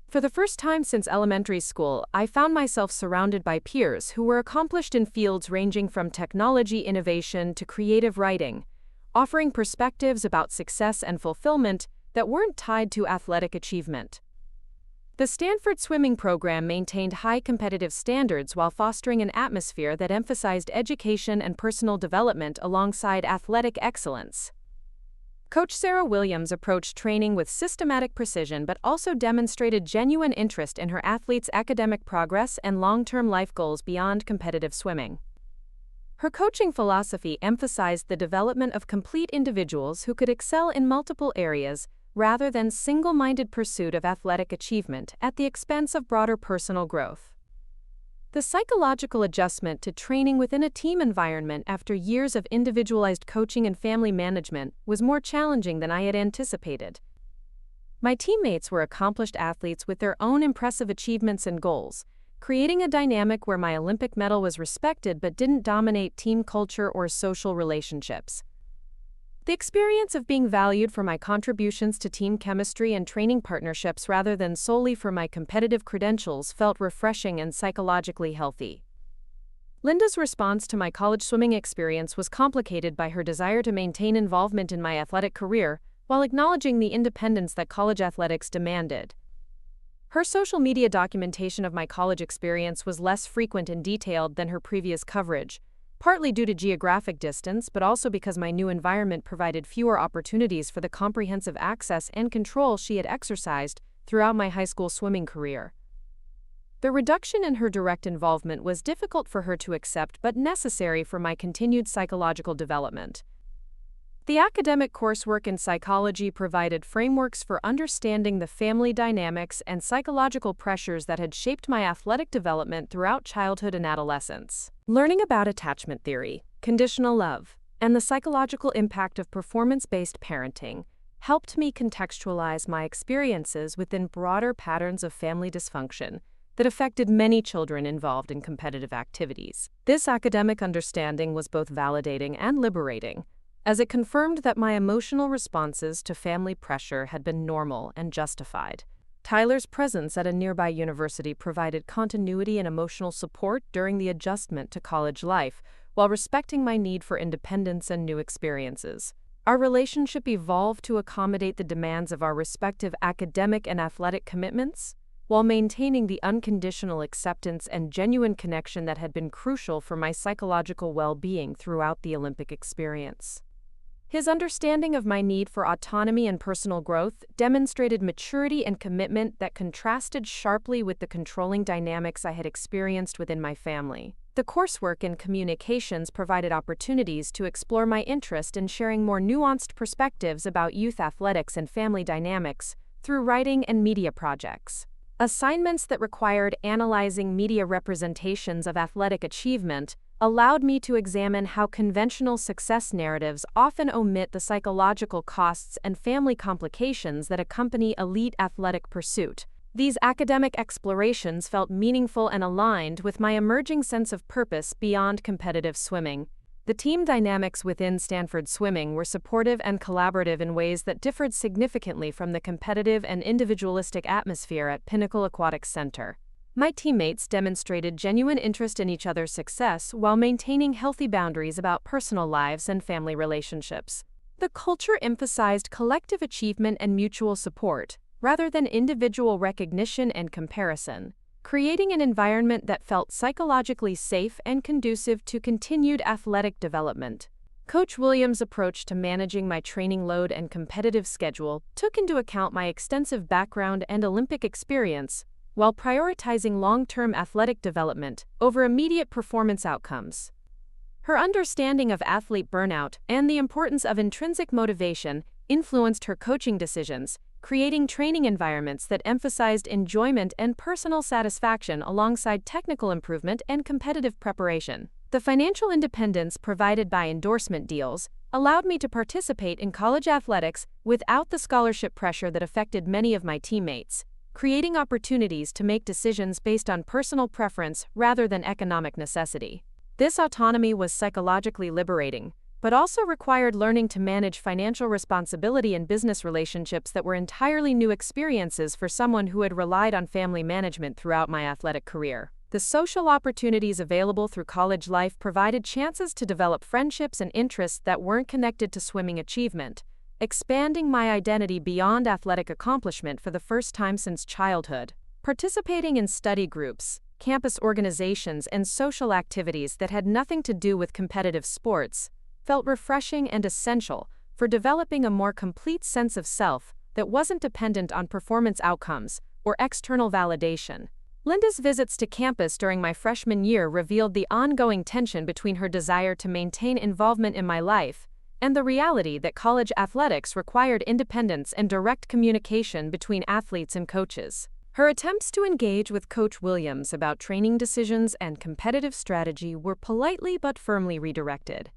For the first time since elementary school, I found myself surrounded by peers who were accomplished in fields ranging from technology innovation to creative writing, offering perspectives about success and fulfillment that weren't tied to athletic achievement. The Stanford swimming program maintained high competitive standards while fostering an atmosphere that emphasized education and personal development alongside athletic excellence. Coach Sarah Williams approached training with systematic precision but also demonstrated genuine interest in her athletes' academic progress and long-term life goals beyond competitive swimming. Her coaching philosophy emphasized the development of complete individuals who could excel in multiple areas rather than single-minded pursuit of athletic achievement at the expense of broader personal growth. The psychological adjustment to training within a team environment after years of individualized coaching and family management was more challenging than I had anticipated. My teammates were accomplished athletes with their own impressive achievements and goals, creating a dynamic where my Olympic medal was respected but didn't dominate team culture or social relationships. The experience of being valued for my contributions to team chemistry and training partnerships rather than solely for my competitive credentials felt refreshing and psychologically healthy. Linda's response to my college swimming experience was complicated by her desire to maintain involvement in my athletic career while acknowledging the independence that college athletics demanded. Her social media documentation of my college experience was less frequent and detailed than her previous coverage, partly due to geographic distance, but also because my new environment provided fewer opportunities for the comprehensive access and control she had exercised throughout my high school swimming career. The reduction in her direct involvement was difficult for her to accept but necessary for my continued psychological development. The academic coursework in psychology provided frameworks for understanding the family dynamics and psychological pressures that had shaped my athletic development throughout childhood and adolescence. Learning about attachment theory, conditional love, and the psychological impact of performance-based parenting helped me contextualize my experiences within broader patterns of family dysfunction that affected many children involved in competitive activities. This academic understanding was both validating and liberating, as it confirmed that my emotional responses to family pressure had been normal and justified. Tyler's presence at a nearby university provided continuity and emotional support during the adjustment to college life, while respecting my need for independence and new experiences. Our relationship evolved to accommodate the demands of our respective academic and athletic commitments, while maintaining the unconditional acceptance and genuine connection that had been crucial for my psychological well-being throughout the Olympic experience. His understanding of my need for autonomy and personal growth demonstrated maturity and commitment that contrasted sharply with the controlling dynamics I had experienced within my family. The coursework in communications provided opportunities to explore my interest in sharing more nuanced perspectives about youth athletics and family dynamics through writing and media projects. Assignments that required analyzing media representations of athletic achievement allowed me to examine how conventional success narratives often omit the psychological costs and family complications that accompany elite athletic pursuit. These academic explorations felt meaningful and aligned with my emerging sense of purpose beyond competitive swimming. The team dynamics within Stanford Swimming were supportive and collaborative in ways that differed significantly from the competitive and individualistic atmosphere at Pinnacle Aquatic Center. My teammates demonstrated genuine interest in each other's success while maintaining healthy boundaries about personal lives and family relationships. The culture emphasized collective achievement and mutual support, rather than individual recognition and comparison, creating an environment that felt psychologically safe and conducive to continued athletic development. Coach Williams' approach to managing my training load and competitive schedule took into account my extensive background and Olympic experience, while prioritizing long-term athletic development over immediate performance outcomes. Her understanding of athlete burnout and the importance of intrinsic motivation influenced her coaching decisions, creating training environments that emphasized enjoyment and personal satisfaction alongside technical improvement and competitive preparation. The financial independence provided by endorsement deals allowed me to participate in college athletics without the scholarship pressure that affected many of my teammates, creating opportunities to make decisions based on personal preference rather than economic necessity. This autonomy was psychologically liberating, but also required learning to manage financial responsibility and business relationships that were entirely new experiences for someone who had relied on family management throughout my athletic career. The social opportunities available through college life provided chances to develop friendships and interests that weren't connected to swimming achievement, expanding my identity beyond athletic accomplishment for the first time since childhood. Participating in study groups, campus organizations, and social activities that had nothing to do with competitive sports felt refreshing and essential for developing a more complete sense of self that wasn't dependent on performance outcomes or external validation. Linda's visits to campus during my freshman year revealed the ongoing tension between her desire to maintain involvement in my life and the reality that college athletics required independence and direct communication between athletes and coaches. Her attempts to engage with Coach Williams about training decisions and competitive strategy were politely but firmly redirected,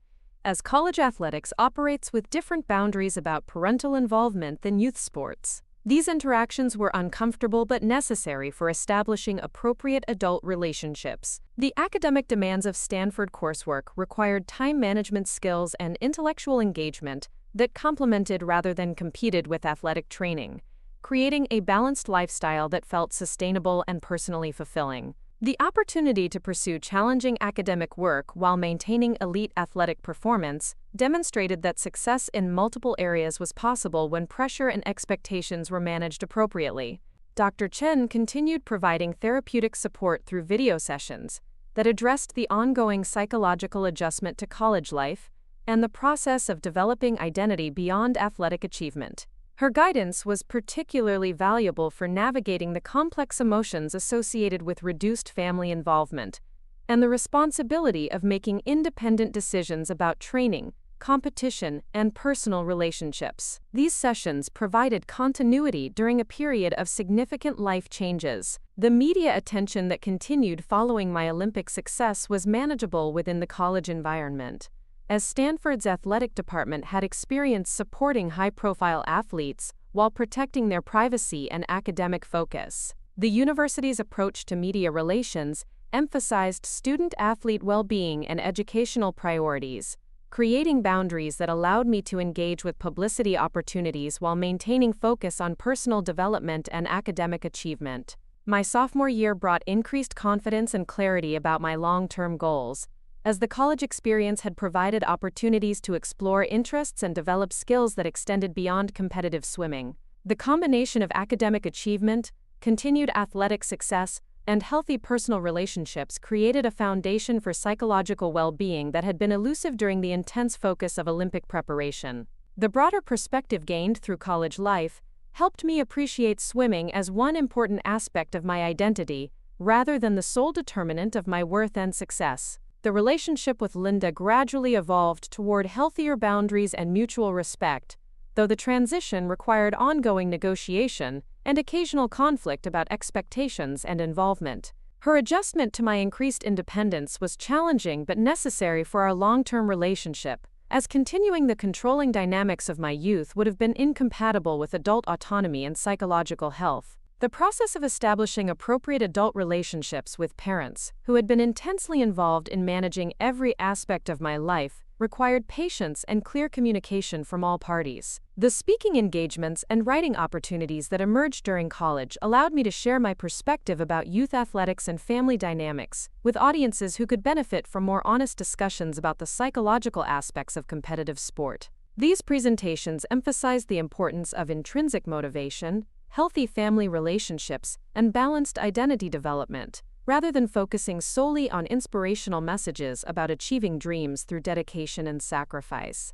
as college athletics operates with different boundaries about parental involvement than youth sports. These interactions were uncomfortable but necessary for establishing appropriate adult relationships. The academic demands of Stanford coursework required time management skills and intellectual engagement that complemented rather than competed with athletic training, creating a balanced lifestyle that felt sustainable and personally fulfilling. The opportunity to pursue challenging academic work while maintaining elite athletic performance demonstrated that success in multiple areas was possible when pressure and expectations were managed appropriately. Dr. Chen continued providing therapeutic support through video sessions that addressed the ongoing psychological adjustment to college life and the process of developing identity beyond athletic achievement. Her guidance was particularly valuable for navigating the complex emotions associated with reduced family involvement and the responsibility of making independent decisions about training, competition, and personal relationships. These sessions provided continuity during a period of significant life changes. The media attention that continued following my Olympic success was manageable within the college environment, as Stanford's athletic department had experience supporting high-profile athletes while protecting their privacy and academic focus. The university's approach to media relations emphasized student-athlete well-being and educational priorities, creating boundaries that allowed me to engage with publicity opportunities while maintaining focus on personal development and academic achievement. My sophomore year brought increased confidence and clarity about my long-term goals, as the college experience had provided opportunities to explore interests and develop skills that extended beyond competitive swimming. The combination of academic achievement, continued athletic success, and healthy personal relationships created a foundation for psychological well-being that had been elusive during the intense focus of Olympic preparation. The broader perspective gained through college life helped me appreciate swimming as one important aspect of my identity, rather than the sole determinant of my worth and success. The relationship with Linda gradually evolved toward healthier boundaries and mutual respect, though the transition required ongoing negotiation and occasional conflict about expectations and involvement. Her adjustment to my increased independence was challenging but necessary for our long-term relationship, as continuing the controlling dynamics of my youth would have been incompatible with adult autonomy and psychological health. The process of establishing appropriate adult relationships with parents, who had been intensely involved in managing every aspect of my life, required patience and clear communication from all parties. The speaking engagements and writing opportunities that emerged during college allowed me to share my perspective about youth athletics and family dynamics with audiences who could benefit from more honest discussions about the psychological aspects of competitive sport. These presentations emphasized the importance of intrinsic motivation, healthy family relationships, and balanced identity development, rather than focusing solely on inspirational messages about achieving dreams through dedication and sacrifice.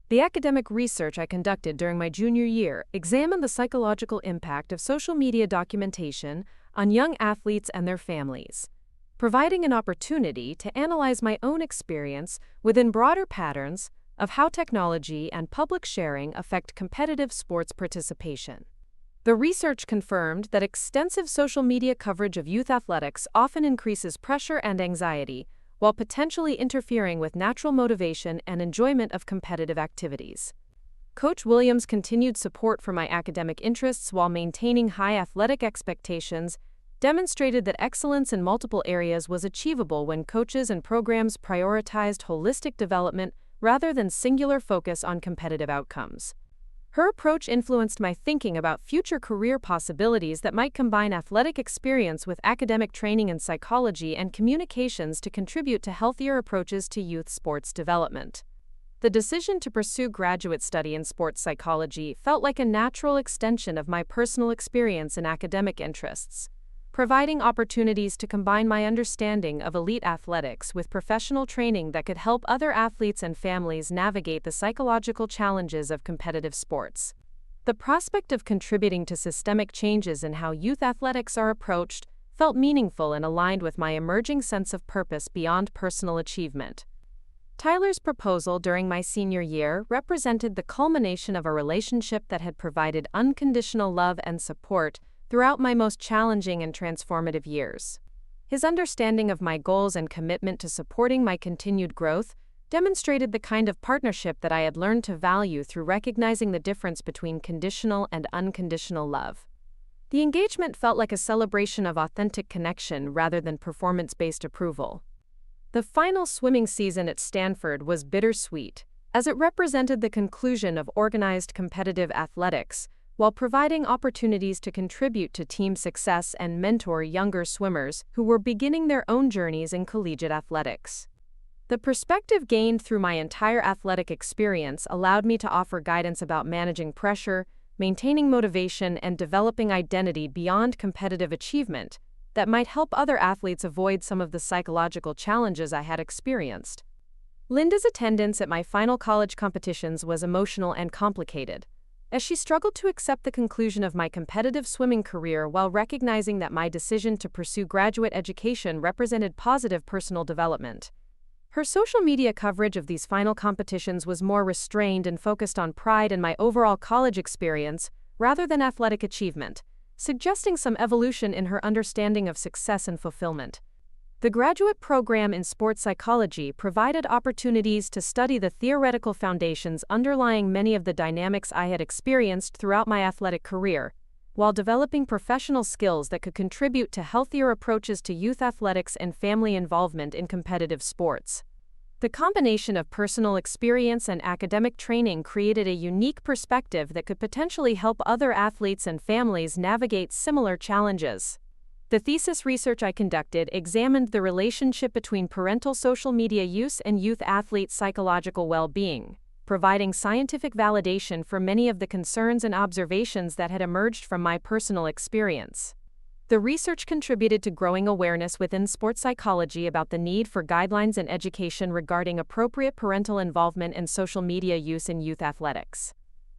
The academic research I conducted during my junior year examined the psychological impact of social media documentation on young athletes and their families, providing an opportunity to analyze my own experience within broader patterns of how technology and public sharing affect competitive sports participation. The research confirmed that extensive social media coverage of youth athletics often increases pressure and anxiety, while potentially interfering with natural motivation and enjoyment of competitive activities. Coach Williams' continued support for my academic interests while maintaining high athletic expectations demonstrated that excellence in multiple areas was achievable when coaches and programs prioritized holistic development rather than singular focus on competitive outcomes. Her approach influenced my thinking about future career possibilities that might combine athletic experience with academic training in psychology and communications to contribute to healthier approaches to youth sports development. The decision to pursue graduate study in sports psychology felt like a natural extension of my personal experience and academic interests, providing opportunities to combine my understanding of elite athletics with professional training that could help other athletes and families navigate the psychological challenges of competitive sports. The prospect of contributing to systemic changes in how youth athletics are approached felt meaningful and aligned with my emerging sense of purpose beyond personal achievement. Tyler's proposal during my senior year represented the culmination of a relationship that had provided unconditional love and support throughout my most challenging and transformative years. His understanding of my goals and commitment to supporting my continued growth demonstrated the kind of partnership that I had learned to value through recognizing the difference between conditional and unconditional love. The engagement felt like a celebration of authentic connection rather than performance-based approval. The final swimming season at Stanford was bittersweet, as it represented the conclusion of organized competitive athletics, while providing opportunities to contribute to team success and mentor younger swimmers who were beginning their own journeys in collegiate athletics. The perspective gained through my entire athletic experience allowed me to offer guidance about managing pressure, maintaining motivation, and developing identity beyond competitive achievement that might help other athletes avoid some of the psychological challenges I had experienced. Linda's attendance at my final college competitions was emotional and complicated, as she struggled to accept the conclusion of my competitive swimming career while recognizing that my decision to pursue graduate education represented positive personal development. Her social media coverage of these final competitions was more restrained and focused on pride in my overall college experience rather than athletic achievement, suggesting some evolution in her understanding of success and fulfillment. The graduate program in sports psychology provided opportunities to study the theoretical foundations underlying many of the dynamics I had experienced throughout my athletic career, while developing professional skills that could contribute to healthier approaches to youth athletics and family involvement in competitive sports. The combination of personal experience and academic training created a unique perspective that could potentially help other athletes and families navigate similar challenges. The thesis research I conducted examined the relationship between parental social media use and youth athletes' psychological well-being, providing scientific validation for many of the concerns and observations that had emerged from my personal experience. The research contributed to growing awareness within sports psychology about the need for guidelines and education regarding appropriate parental involvement and social media use in youth athletics.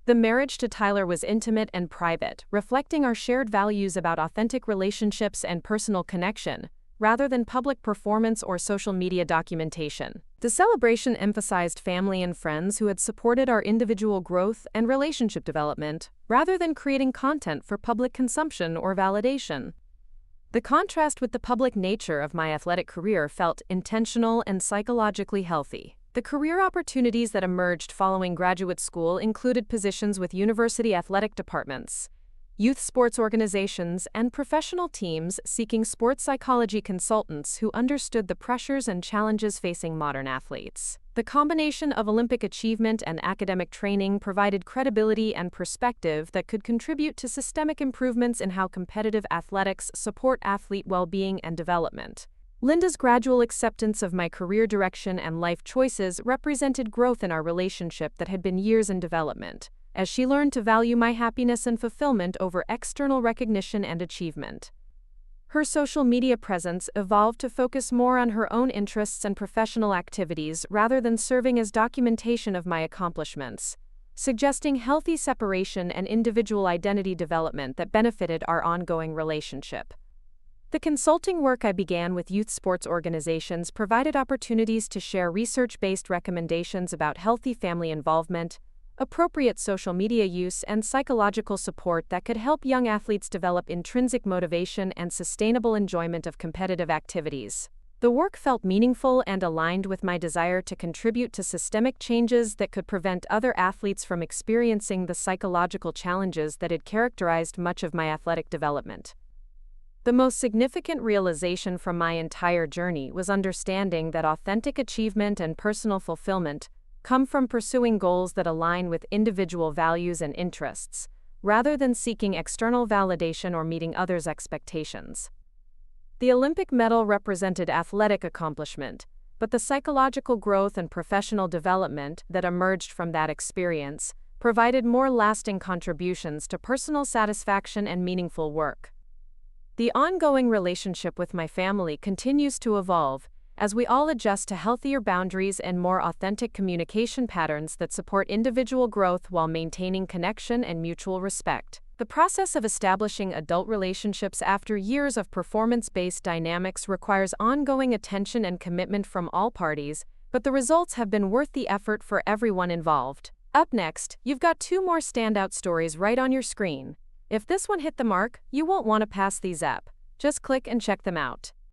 The marriage to Tyler was intimate and private, reflecting our shared values about authentic relationships and personal connection, rather than public performance or social media documentation. The celebration emphasized family and friends who had supported our individual growth and relationship development, rather than creating content for public consumption or validation. The contrast with the public nature of my athletic career felt intentional and psychologically healthy. The career opportunities that emerged following graduate school included positions with university athletic departments, youth sports organizations, and professional teams seeking sports psychology consultants who understood the pressures and challenges facing modern athletes. The combination of Olympic achievement and academic training provided credibility and perspective that could contribute to systemic improvements in how competitive athletics support athlete well-being and development. Linda's gradual acceptance of my career direction and life choices represented growth in our relationship that had been years in development, as she learned to value my happiness and fulfillment over external recognition and achievement. Her social media presence evolved to focus more on her own interests and professional activities rather than serving as documentation of my accomplishments, suggesting healthy separation and individual identity development that benefited our ongoing relationship. The consulting work I began with youth sports organizations provided opportunities to share research-based recommendations about healthy family involvement, appropriate social media use, and psychological support that could help young athletes develop intrinsic motivation and sustainable enjoyment of competitive activities. The work felt meaningful and aligned with my desire to contribute to systemic changes that could prevent other athletes from experiencing the psychological challenges that had characterized much of my athletic development. The most significant realization from my entire journey was understanding that authentic achievement and personal fulfillment come from pursuing goals that align with individual values and interests, rather than seeking external validation or meeting others' expectations. The Olympic medal represented athletic accomplishment, but the psychological growth and professional development that emerged from that experience provided more lasting contributions to personal satisfaction and meaningful work. The ongoing relationship with my family continues to evolve, as we all adjust to healthier boundaries and more authentic communication patterns that support individual growth while maintaining connection and mutual respect. The process of establishing adult relationships after years of performance-based dynamics requires ongoing attention and commitment from all parties, but the results have been worth the effort for everyone involved. Up next, you've got 2 more standout stories right on your screen. If this one hit the mark, you won't want to pass these up. Just click and check them out.